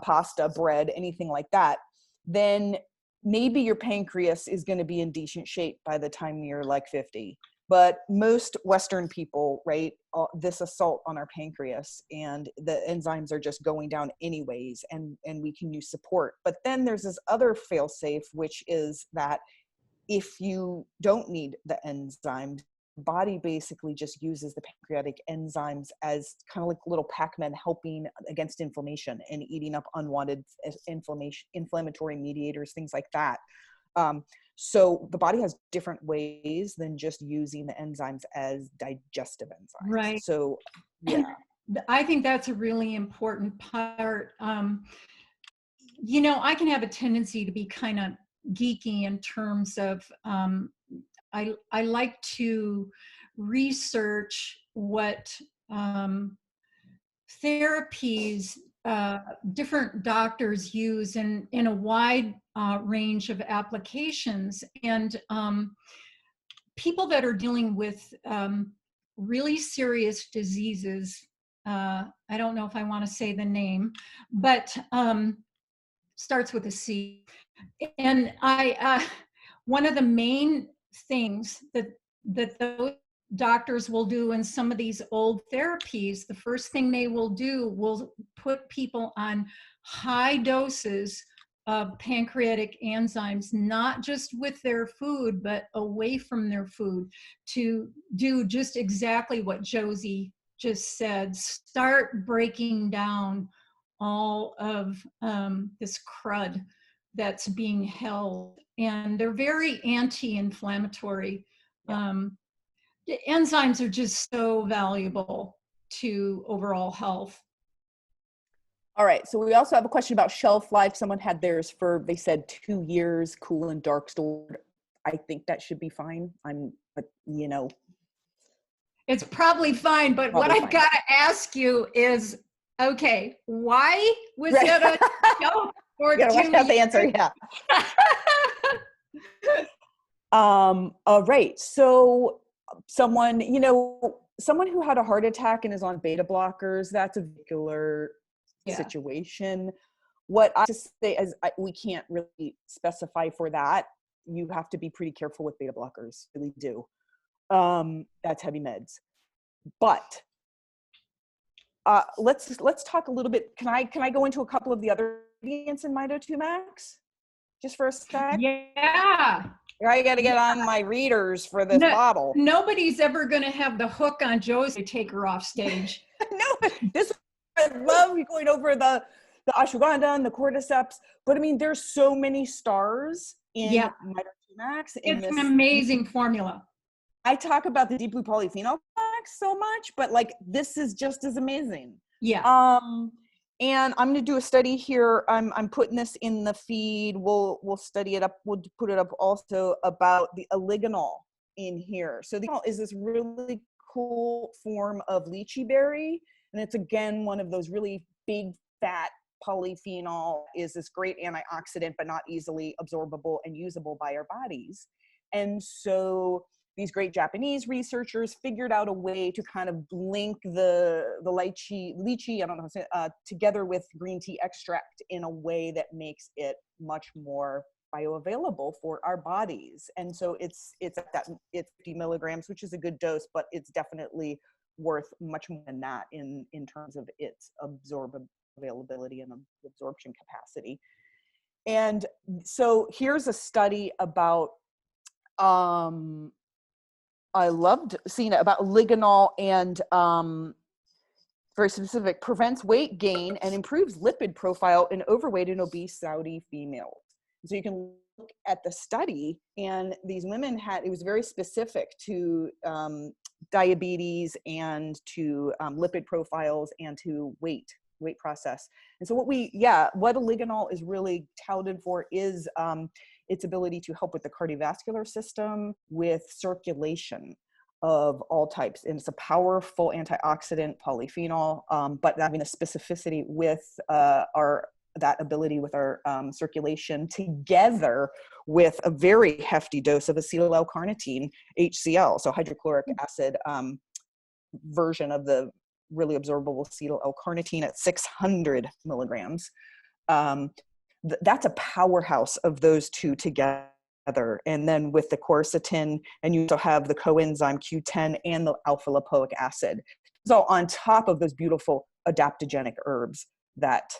pasta, bread, anything like that, then maybe your pancreas is going to be in decent shape by the time you're like 50. But most Western people, right, this assault on our pancreas, and the enzymes are just going down anyways, and we can use support. But then there's this other fail-safe, which is that if you don't need the enzymes, the body basically just uses the pancreatic enzymes as kind of like little Pac-Man helping against inflammation and eating up unwanted inflammatory mediators, things like that. So the body has different ways than just using the enzymes as digestive enzymes. Right. So, yeah. I think that's a really important part. You know, I can have a tendency to be kind of geeky in terms of, I like to research what therapies different doctors use in a wide range of applications. And people that are dealing with really serious diseases, I don't know if I want to say the name, but starts with a C. And one of the main things that those doctors will do in some of these old therapies, the first thing they will do will put people on high doses of pancreatic enzymes, not just with their food, but away from their food, to do just exactly what Josie just said, start breaking down all of this crud that's being held. And they're very anti-inflammatory. The enzymes are just so valuable to overall health. All right, so we also have a question about shelf life. Someone had theirs for, they said 2 years, cool and dark stored. I think that should be fine. But you know. It's probably fine, but what I've got to ask you is, okay, why was it a shelf for 2 years? Watch out the answer, yeah. All right, so someone who had a heart attack and is on beta blockers, that's a particular situation. What I just say is we can't really specify for that. You have to be pretty careful with beta blockers, really do. That's heavy meds. But let's talk a little bit. Can I go into a couple of the other ingredients in Mito2 Max just for a sec? Yeah. I got to get on my readers for this bottle. Nobody's ever going to have the hook on Josie to take her off stage. No, I love going over the ashwagandha and the cordyceps, but I mean, there's so many stars in Mito2 Max. It's an amazing formula. I talk about the deep blue polyphenol Max so much, but like this is just as amazing. Yeah. And I'm going to do a study here. I'm putting this in the feed. We'll study it up. We'll put it up also about the oligonol in here. So the oligonol is this really cool form of lychee berry, and it's again one of those really big fat polyphenol. Is this great antioxidant, but not easily absorbable and usable by our bodies. And so these great Japanese researchers figured out a way to kind of link the lychee, I don't know how to say it, together with green tea extract in a way that makes it much more bioavailable for our bodies. And so it's 50 milligrams, which is a good dose, but it's definitely worth much more than that in terms of its availability and absorption capacity. And so here's a study about I loved seeing it about oligonol and very specific, prevents weight gain and improves lipid profile in overweight and obese Saudi females. So you can look at the study, and these women had, it was very specific to diabetes and to lipid profiles and to weight process. And so what oligonol is really touted for is its ability to help with the cardiovascular system, with circulation of all types. And it's a powerful antioxidant polyphenol, but having a specificity with that ability with our circulation, together with a very hefty dose of acetyl L-carnitine, HCl, so hydrochloric acid version of the really absorbable acetyl L-carnitine at 600 milligrams. That's a powerhouse of those two together. And then with the quercetin, and you also have the coenzyme Q10 and the alpha lipoic acid. So on top of those beautiful adaptogenic herbs that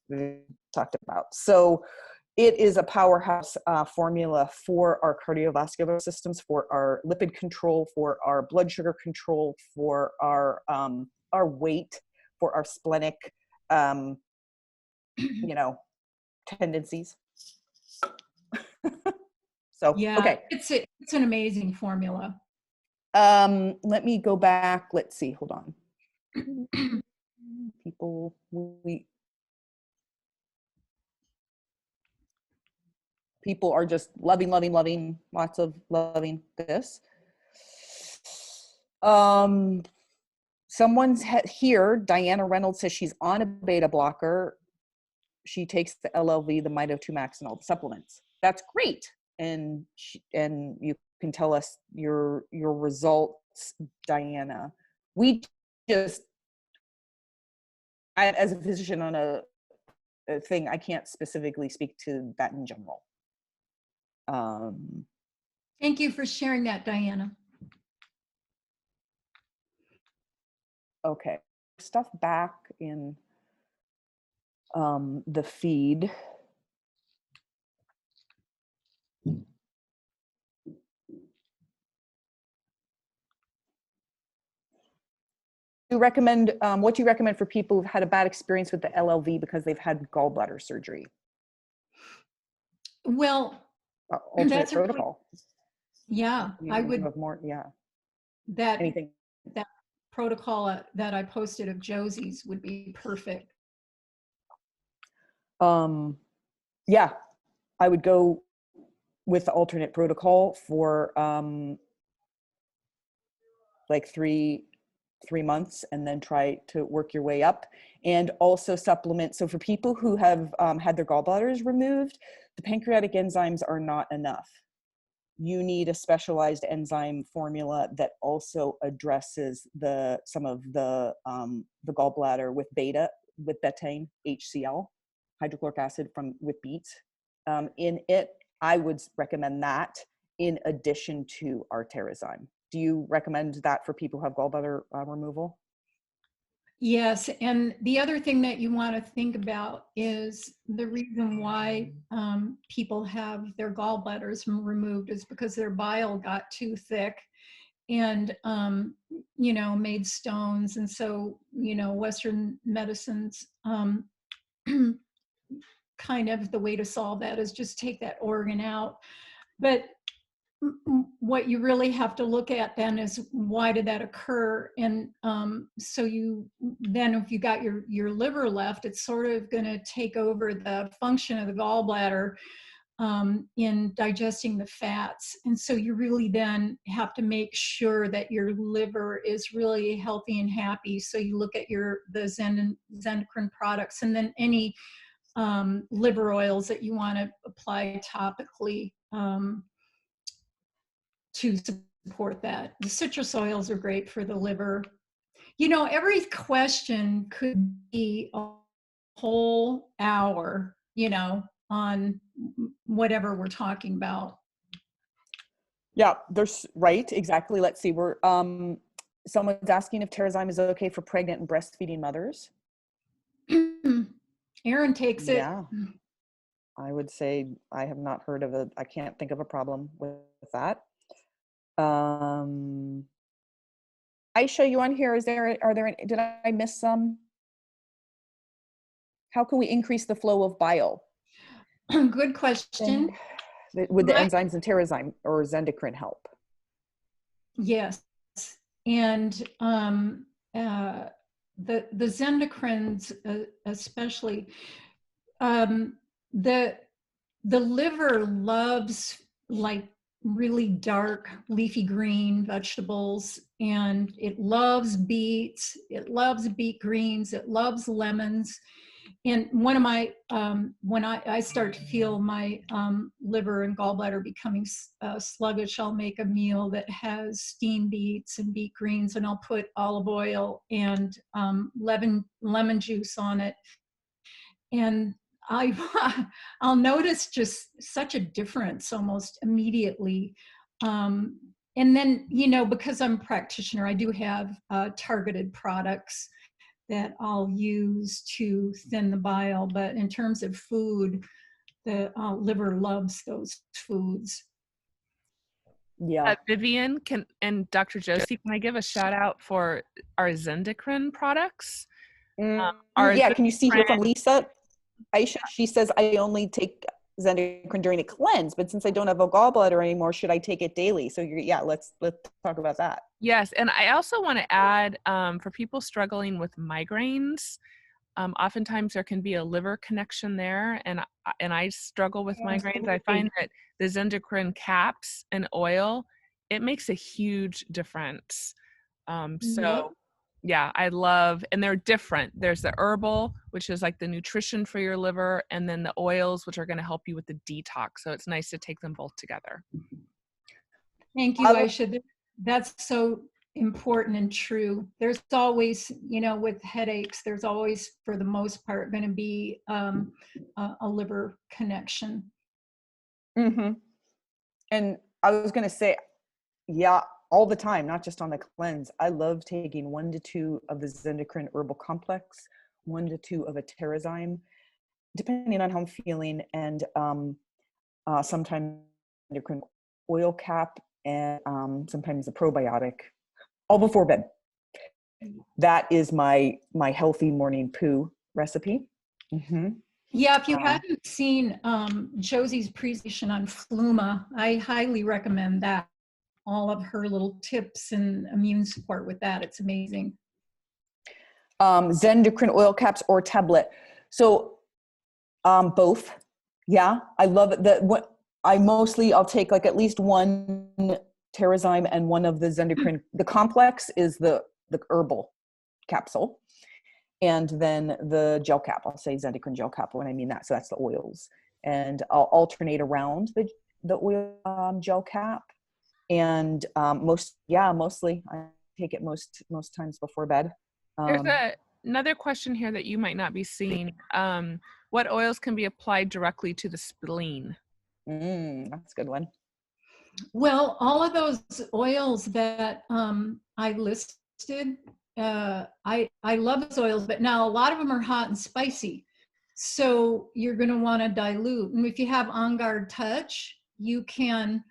we talked about. So it is a powerhouse formula for our cardiovascular systems, for our lipid control, for our blood sugar control, for our weight, for our splenic, tendencies. So, yeah, okay. It's an amazing formula. Let me go back. Let's see. Hold on. People are just loving, lots of loving this. Someone's here, Diana Reynolds, says she's on a beta blocker. She takes the LLV, the Mito2 Max, and all the supplements. That's great. And you can tell us your results, Diana. As a physician on a thing, I can't specifically speak to that in general. Thank you for sharing that, Diana. Okay, stuff back in the feed. What do you recommend for people who've had a bad experience with the LLV because they've had gallbladder surgery? Well, alternate protocol. I would have more. Yeah. That protocol that I posted of Josie's would be perfect. Yeah, I would go with the alternate protocol for like three months, and then try to work your way up, and also supplement. So for people who have had their gallbladders removed, the pancreatic enzymes are not enough. You need a specialized enzyme formula that also addresses some of the gallbladder with betaine, HCl, hydrochloric acid with beets in it. I would recommend that in addition to Arterazyme. Do you recommend that for people who have gallbladder removal? Yes, and the other thing that you want to think about is the reason why people have their gallbladders removed is because their bile got too thick and, made stones. And so, Western medicines, kind of the way to solve that is just take that organ out. But what you really have to look at then is why did that occur? And so you then, if you got your liver left, it's sort of going to take over the function of the gallbladder in digesting the fats. And so you really then have to make sure that your liver is really healthy and happy. So you look at the Zendecrine products, and then any liver oils that you want to apply topically to support that. The citrus oils are great for the liver. You know, every question could be a whole hour, you know, on whatever we're talking about. Yeah, there's right, exactly. Let's see. We're someone's asking if Terrazyme is okay for pregnant and breastfeeding mothers. Erin takes it. Yeah. I would say I have not heard of I can't think of a problem with that. Aisha, you on here? Did I miss some? How can we increase the flow of bile? Good question. Would the enzymes in Terrazyme or Zendecrine help? Yes. And the Zendecrines especially, the liver loves like really dark leafy green vegetables, and it loves beets, it loves beet greens, it loves lemons. And one of my when I start to feel my liver and gallbladder becoming sluggish, I'll make a meal that has steamed beets and beet greens, and I'll put olive oil and lemon juice on it, and I'll notice just such a difference almost immediately. And then, you know, because I'm a practitioner, I do have targeted products that I'll use to thin the bile. But in terms of food, the liver loves those foods. Yeah. Vivian and Dr. Josie, can I give a shout out for our Zendecrine products? Yeah, can you see here from Lisa? Aisha, she says, I only take Zendecrine during a cleanse, but since I don't have a gallbladder anymore, should I take it daily? So let's talk about that. Yes, and I also want to add, for people struggling with migraines, oftentimes there can be a liver connection there, and I struggle with migraines. I find that the Zendecrine caps and oil, it makes a huge difference. So yeah, I love, and they're different. There's the herbal, which is like the nutrition for your liver, and then the oils, which are going to help you with the detox. So it's nice to take them both together. Thank you, Aisha. That's so important and true. There's always, you know, with headaches, there's always, for the most part, going to be a liver connection. Mm-hmm. And I was going to say, yeah, all the time, not just on the cleanse. I love taking 1 to 2 of the Zendecrine herbal complex, 1 to 2 of a Terrazyme, depending on how I'm feeling, and sometimes Zendecrine oil cap, and sometimes a probiotic, all before bed. That is my healthy morning poo recipe. Mm-hmm. Yeah, if you haven't seen Josie's presentation on Fluma, I highly recommend that. All of her little tips and immune support with that. It's amazing. Zendecrine oil caps or tablet. So both. Yeah, I love it. I'll take like at least 1 Terrazyme and 1 of the Zendecrine. The complex is the herbal capsule. And then the gel cap, I'll say Zendecrine gel cap when I mean that. So that's the oils. And I'll alternate around the oil gel cap. And mostly I take it most times before bed. There's another question here that you might not be seeing. What oils can be applied directly to the spleen? That's a good one. Well, all of those oils that I listed, I love those oils, but now a lot of them are hot and spicy. So you're going to want to dilute. And if you have On Guard Touch, you can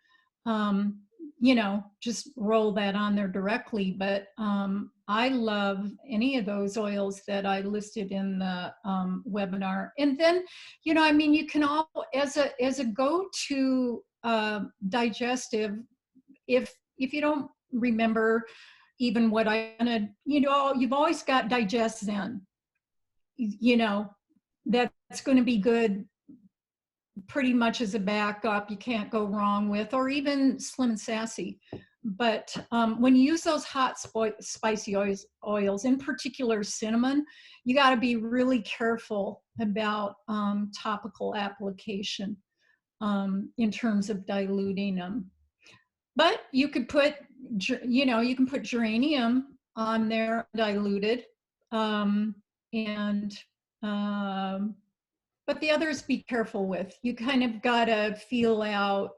you know, just roll that on there directly. But I love any of those oils that I listed in the webinar. And then, you know, I mean, you can all, as a go-to digestive. If you don't remember even what you've always got Digest Zen. That's going to be good pretty much as a backup. You can't go wrong with, or even Slim and Sassy. But when you use those hot spicy oils, in particular cinnamon, you got to be really careful about topical application in terms of diluting them. But you could put, you can put geranium on there diluted, but the others be careful with. You kind of got to feel out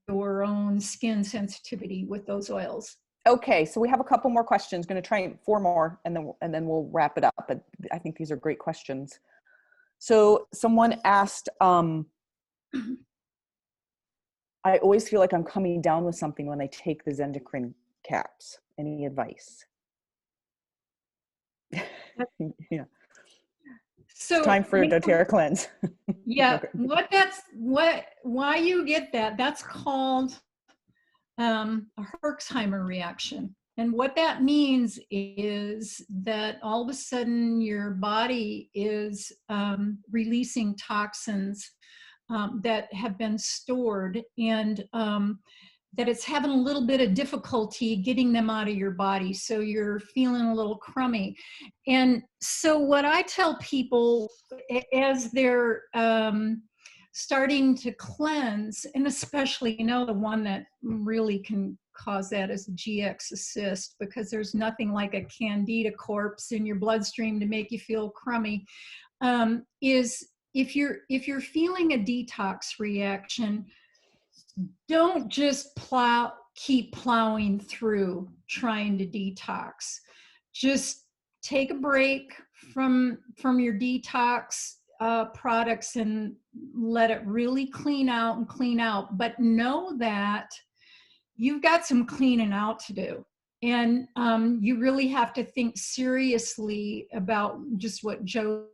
your own skin sensitivity with those oils. Okay, so we have a couple more questions. Going to try 4 more, and then we'll wrap it up. But I think these are great questions. So someone asked, I always feel like I'm coming down with something when I take the Zendocrine caps. Any advice? Yeah. So it's time for a doTERRA cleanse. Yeah, why you get that, that's called a Herxheimer reaction. And what that means is that all of a sudden your body is releasing toxins that have been stored, and that it's having a little bit of difficulty getting them out of your body. So you're feeling a little crummy. And so what I tell people as they're starting to cleanse, and especially, the one that really can cause that is GX Assist, because there's nothing like a Candida corpse in your bloodstream to make you feel crummy, is if you're feeling a detox reaction, don't just keep plowing through trying to detox. Just take a break from your detox products and let it really clean out. But know that you've got some cleaning out to do. And you really have to think seriously about just what Josie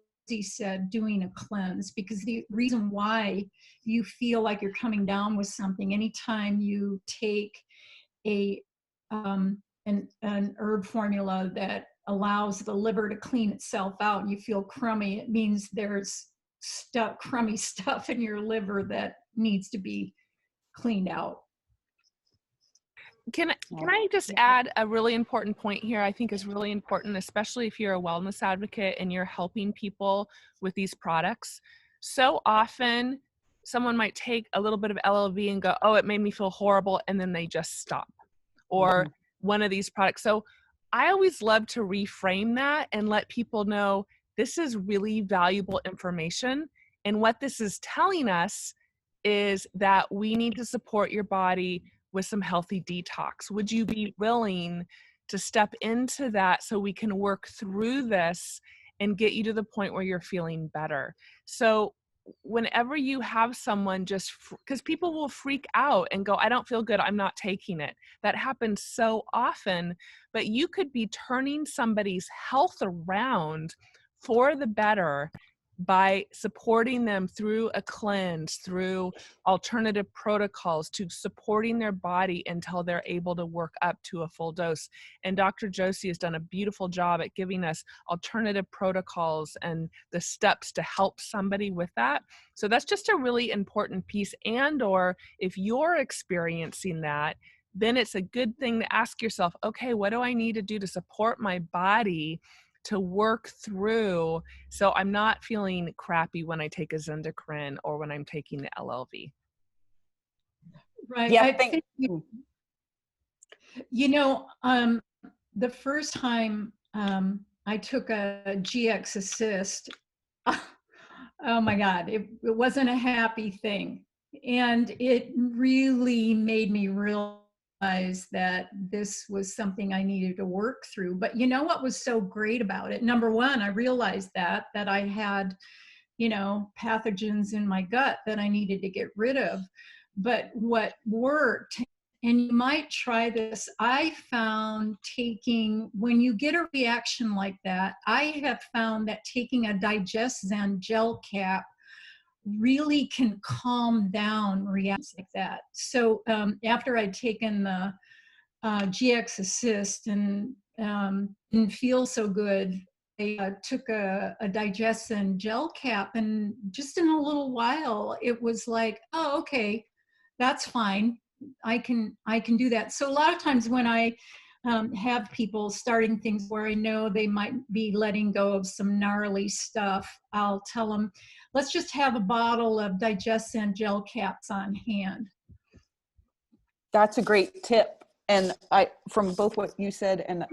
said, doing a cleanse, because the reason why you feel like you're coming down with something, anytime you take an herb formula that allows the liver to clean itself out and you feel crummy, it means there's crummy stuff in your liver that needs to be cleaned out. Can I just add a really important point here? I think is really important, especially if you're a wellness advocate and you're helping people with these products. So often someone might take a little bit of LLV and go, oh, it made me feel horrible, and then they just stop. Or one of these products. So I always love to reframe that and let people know this is really valuable information. And what this is telling us is that we need to support your body with some healthy detox. Would you be willing to step into that so we can work through this and get you to the point where you're feeling better? So whenever you have someone, just because people will freak out and go, I don't feel good, I'm not taking it. That happens so often, but you could be turning somebody's health around for the better by supporting them through a cleanse, through alternative protocols, to supporting their body until they're able to work up to a full dose. And Dr. Josie has done a beautiful job at giving us alternative protocols and the steps to help somebody with that. So that's just a really important piece. And or if you're experiencing that, then it's a good thing to ask yourself, okay, what do I need to do to support my body to work through so I'm not feeling crappy when I take a Zendocrine or when I'm taking the LLV? Right. Yeah, I think, the first time I took a GX Assist, oh my God, it wasn't a happy thing. And it really made me realize that this was something I needed to work through. But you know what was so great about it? Number one, I realized that I had, pathogens in my gut that I needed to get rid of. But what worked, and you might try this, I found when you get a reaction like that, I have found that taking a Digest Zen gel cap really can calm down reactions like that. So after I'd taken the GX Assist and didn't feel so good, I took a Digestin gel cap, and just in a little while, it was like, oh, okay, that's fine. I can do that. So a lot of times when I have people starting things where I know they might be letting go of some gnarly stuff, I'll tell them, let's just have a bottle of Digestin gel caps on hand. That's a great tip. And from both what you said and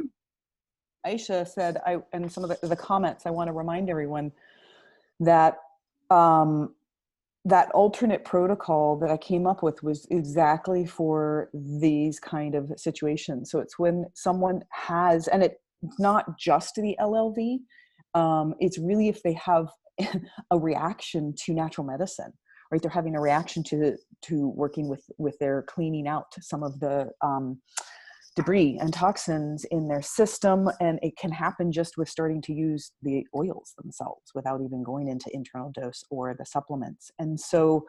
Aisha said, and some of the comments, I want to remind everyone that that alternate protocol that I came up with was exactly for these kind of situations. So it's when someone has, and it's not just the LLV, it's really if they have a reaction to natural medicine, right? They're having a reaction to working with their cleaning out some of the debris and toxins in their system. And it can happen just with starting to use the oils themselves without even going into internal dose or the supplements. And so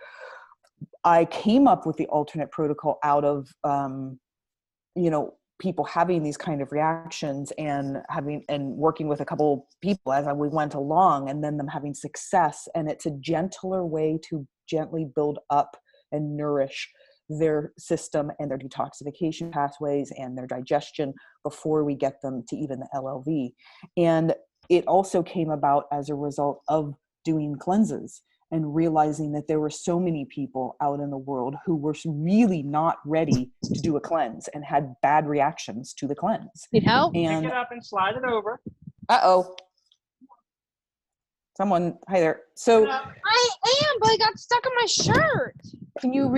I came up with the alternate protocol out of, people having these kind of reactions and working with a couple people as we went along, and then them having success. And it's a gentler way to gently build up and nourish their system and their detoxification pathways and their digestion before we get them to even the LLV. And it also came about as a result of doing cleanses and realizing that there were so many people out in the world who were really not ready to do a cleanse and had bad reactions to the cleanse. Need help? And Pick it up and slide it over. uh-oh. Someone, hi there. So I am, but I got stuck on my shirt. can you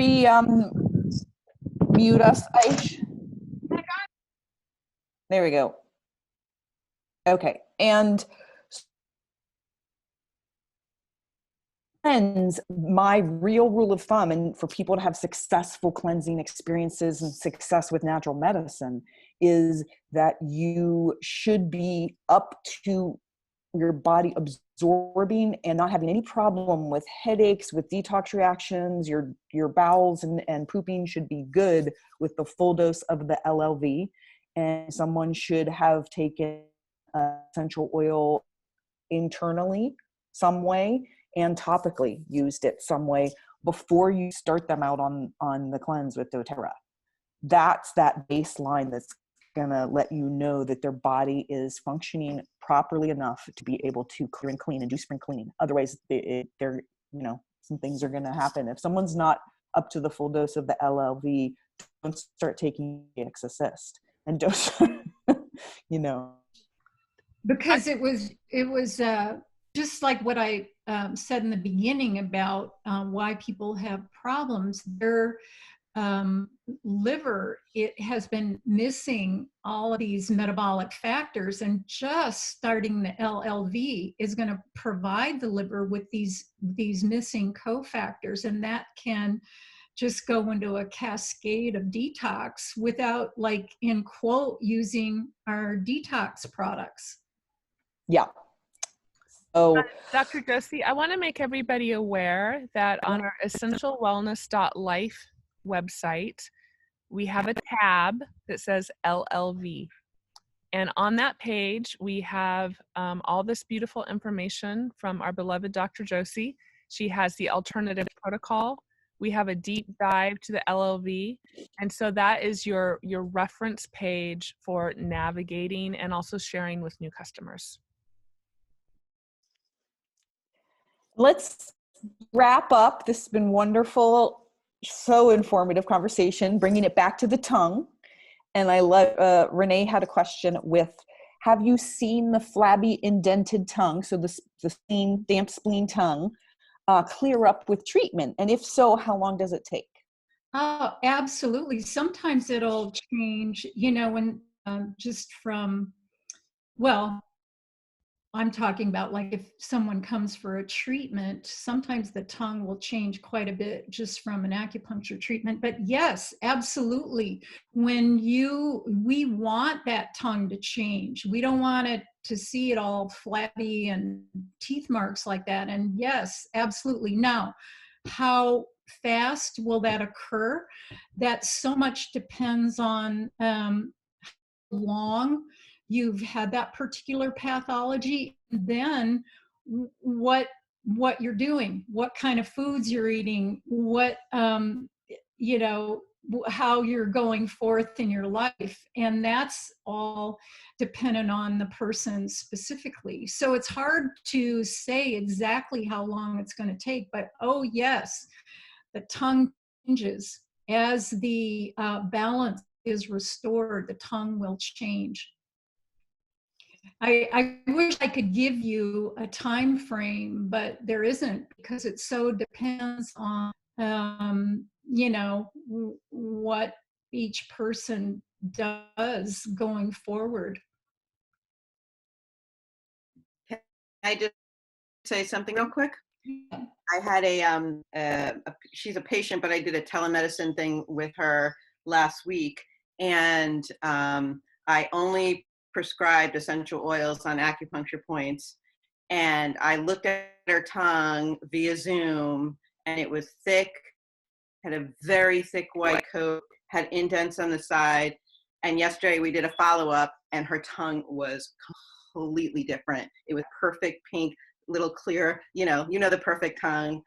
mute us, Aish? There we go. Okay, and cleanse, my real rule of thumb, and for people to have successful cleansing experiences and success with natural medicine, is that you should be up to your body absorbing and not having any problem with headaches, with detox reactions. Your bowels and pooping should be good with the full dose of the LLV. And someone should have taken essential oil internally some way and topically used it some way before you start them out on the cleanse with doTERRA. That's that baseline that's gonna let you know that their body is functioning properly enough to be able to clear and clean and do spring cleaning. Otherwise, some things are gonna happen. If someone's not up to the full dose of the LLV, don't start taking GX Assist and don't, Because it was just like what I said in the beginning about why people have problems. Their liver, it has been missing all of these metabolic factors, and just starting the LLV is going to provide the liver with these missing cofactors, and that can just go into a cascade of detox without, like, in quote, using our detox products. Yeah. So, Dr. Josie, I want to make everybody aware that on our essentialwellness.life website, we have a tab that says LLV. And on that page, we have all this beautiful information from our beloved Dr. Josie. She has the alternative protocol. We have a deep dive to the LLV. And so that is your reference page for navigating and also sharing with new customers. let's wrap up. This has been wonderful, so informative conversation, bringing it back to the tongue. And I love, Renee had a question with, have you seen the flabby indented tongue, so the spleen, damp spleen tongue, clear up with treatment? And if so, how long does it take? Oh, absolutely. Sometimes it'll change, when just from, well, I'm talking about like if someone comes for a treatment, sometimes the tongue will change quite a bit just from an acupuncture treatment. But yes, absolutely. We want that tongue to change. We don't want it to see it all flabby and teeth marks like that. And yes, absolutely. Now, how fast will that occur? That so much depends on long you've had that particular pathology, then what you're doing, what kind of foods you're eating, what you know, how you're going forth in your life, and that's all dependent on the person specifically. So it's hard to say exactly how long it's going to take, but oh yes, the tongue changes as the balance is restored. The tongue will change. I wish I could give you a time frame, but there isn't, because it so depends on you know, what each person does going forward. Can I just say something real quick? Yeah. I had she's a patient, but I did a telemedicine thing with her last week, and I only prescribed essential oils on acupuncture points, and I looked at her tongue via Zoom, and it was thick, had a very thick white coat, had indents on the side, and yesterday we did a follow-up, and her tongue was completely different. It was perfect pink, little clear, you know the perfect tongue,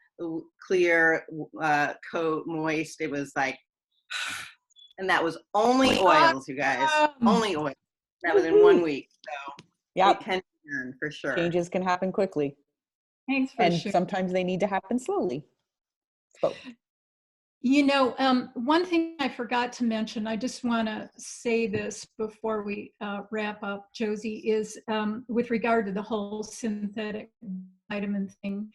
clear coat, moist. It was like, and that was only oils, you guys, only oils. That was in 1 week. So Yeah, it can be done for sure. changes can happen quickly, Thanks for and sharing. sometimes they need to happen slowly. So, You know, one thing I forgot to mention, I just want to say this before we wrap up, Josie, is with regard to the whole synthetic vitamin thing,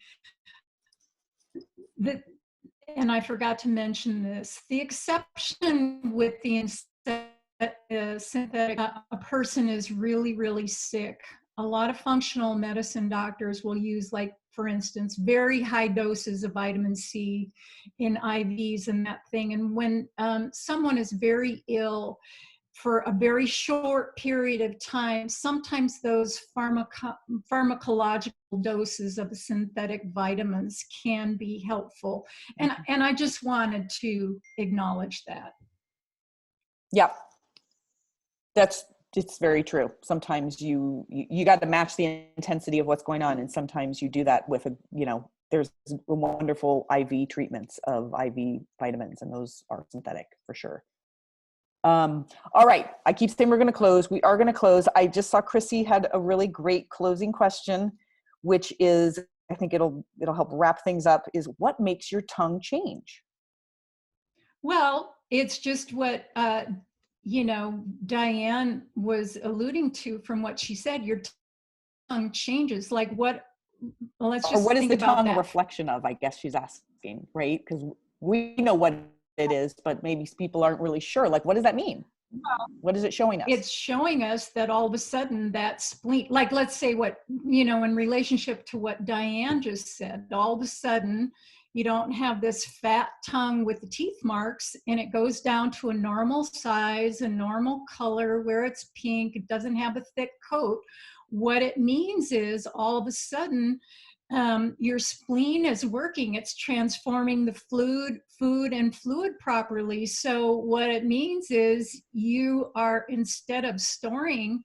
and I forgot to mention this, the exception with the synthetic, a person is really, really sick. A lot of functional medicine doctors will use, like, for instance, very high doses of vitamin C in IVs and that thing. And when someone is very ill for a very short period of time, sometimes those pharmacological doses of synthetic vitamins can be helpful. And I just wanted to acknowledge that. yeah, it's very true. Sometimes you got to match the intensity of what's going on, and sometimes you do that with there's wonderful IV treatments of IV vitamins, and those are synthetic for sure. All right, I keep saying we're going to close. We are going to close. I just saw Chrissy had a really great closing question, which is, I think it'll help wrap things up, is what makes your tongue change? Well, it's just what Diane was alluding to from what she said. Your tongue changes. Like what? Well, let's just what is think the about tongue a that. reflection of? I guess she's asking, right? Because we know what it is, but maybe people aren't really sure. Like, what does that mean? Well, what is it showing us? It's showing us that all of a sudden that spleen, like let's say what, in relationship to what Diane just said, all of a sudden you don't have this fat tongue with the teeth marks, and it goes down to a normal size, a normal color where it's pink, it doesn't have a thick coat. What it means is all of a sudden your spleen is working. It's transforming the food and fluid properly. So what it means is you are, instead of storing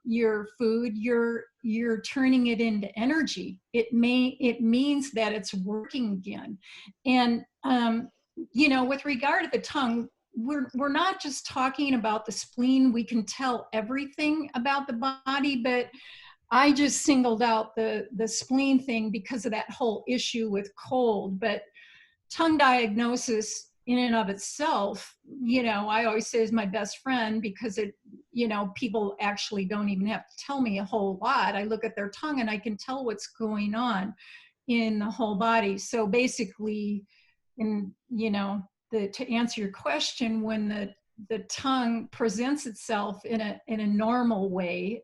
your food, you're turning it into energy. It means that it's working again. And with regard to the tongue, we're not just talking about the spleen. We can tell everything about the body, but I just singled out the spleen thing because of that whole issue with cold. But tongue diagnosis in and of itself, I always say is my best friend, because it, people actually don't even have to tell me a whole lot. I look at their tongue and I can tell what's going on in the whole body. So basically, to answer your question, when the tongue presents itself in a normal way,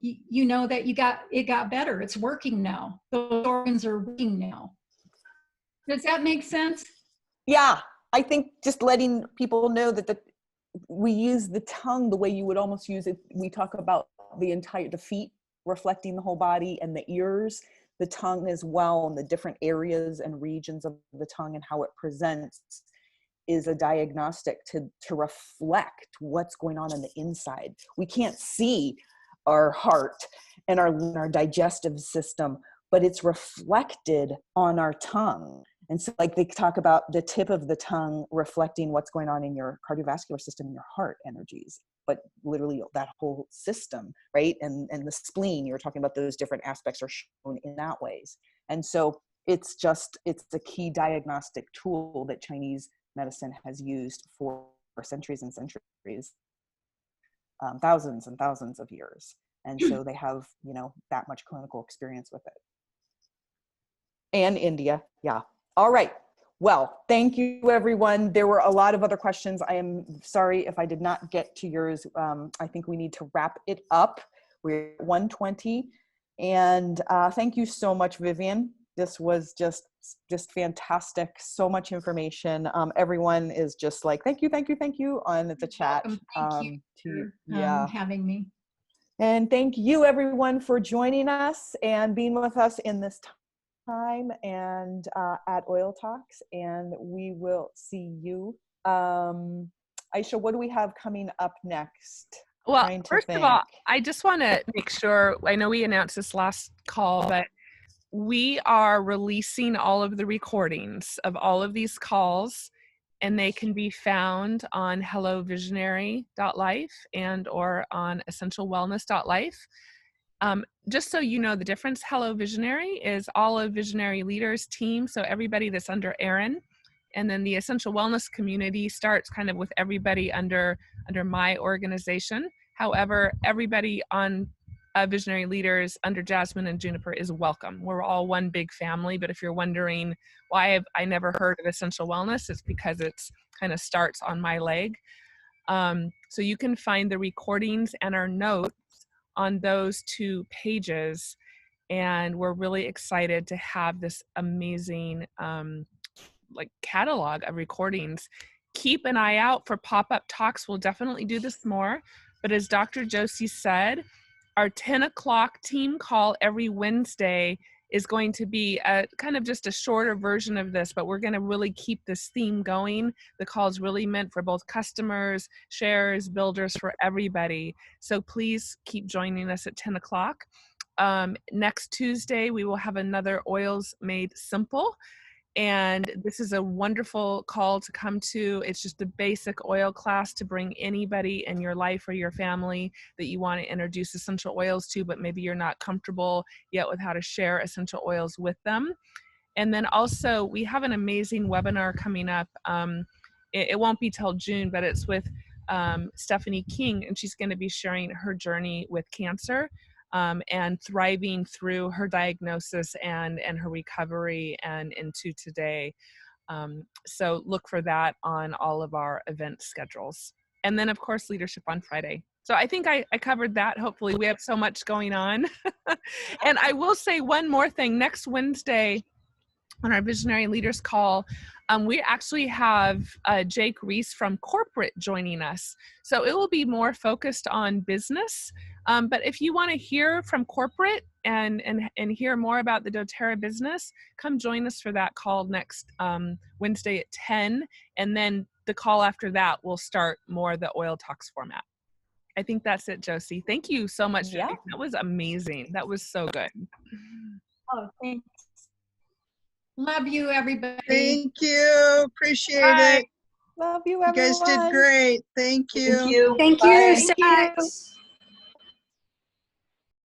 you know that it got better. It's working now. Those organs are working now. Does that make sense? Yeah, I think just letting people know that we use the tongue the way you would almost use it. We talk about the feet reflecting the whole body, and the ears, the tongue as well, and the different areas and regions of the tongue and how it presents is a diagnostic to reflect what's going on the inside. We can't see our heart and our digestive system, but it's reflected on our tongue. And so like they talk about the tip of the tongue reflecting what's going on in your cardiovascular system and your heart energies, but literally that whole system, right? And the spleen, you were talking about, those different aspects are shown in that ways. And so it's a key diagnostic tool that Chinese medicine has used for centuries and centuries, thousands and thousands of years. And so they have, that much clinical experience with it. And India, yeah. All right. Well, thank you, everyone. There were a lot of other questions. I am sorry if I did not get to yours. I think we need to wrap it up. We're at 1:20. And thank you so much, Vivian. This was just fantastic. So much information. Everyone is just like, thank you on the chat. Thank you for having me. And thank you, everyone, for joining us and being with us in this time and at Oil Talks. And we will see you. Aisha, what do we have coming up next? Well, first of all, I just want to make sure, I know we announced this last call, but we are releasing all of the recordings of all of these calls, and they can be found on hellovisionary.life and or on essentialwellness.life. Just so you know the difference, Hello Visionary is all of Visionary Leaders team, so everybody that's under Erin, and then the Essential Wellness community starts kind of with everybody under my organization. However, everybody on Visionary Leaders under Jasmine and Juniper is welcome. We're all one big family, but if you're wondering why have I never heard of Essential Wellness, it's because it's kind of starts on my leg. So you can find the recordings and our notes on those 2 pages, and we're really excited to have this amazing catalog of recordings. Keep an eye out for pop-up talks. We'll definitely do this more, but as Dr. Josie said, our 10 o'clock team call every Wednesday is going to be a kind of just a shorter version of this, but we're going to really keep this theme going. The call is really meant for both customers, sharers, builders, for everybody. So please keep joining us at 10 o'clock. Next Tuesday, we will have another Oils Made Simple. And this is a wonderful call to come to. It's just a basic oil class to bring anybody in your life or your family that you want to introduce essential oils to, but maybe you're not comfortable yet with how to share essential oils with them. And then also we have an amazing webinar coming up. It won't be till June, but it's with Stephanie King, and she's going to be sharing her journey with cancer. And thriving through her diagnosis and her recovery and into today. So look for that on all of our event schedules. And then of course, Leadership on Friday. So I think I covered that. Hopefully we have so much going on. And I will say one more thing. Next Wednesday on our Visionary Leaders call, we actually have Jake Reese from corporate joining us. So it will be more focused on business. But if you want to hear from corporate and hear more about the doTERRA business, come join us for that call next Wednesday at 10. And then the call after that will start more the Oil Talks format. I think that's it, Josie. Thank you so much. Yeah. That was amazing. That was so good. Oh, thanks. Love you, everybody. Thank you. Appreciate it. Love you, You everyone. guys did great. Thank you. Thank you. Thank Bye. you. See you.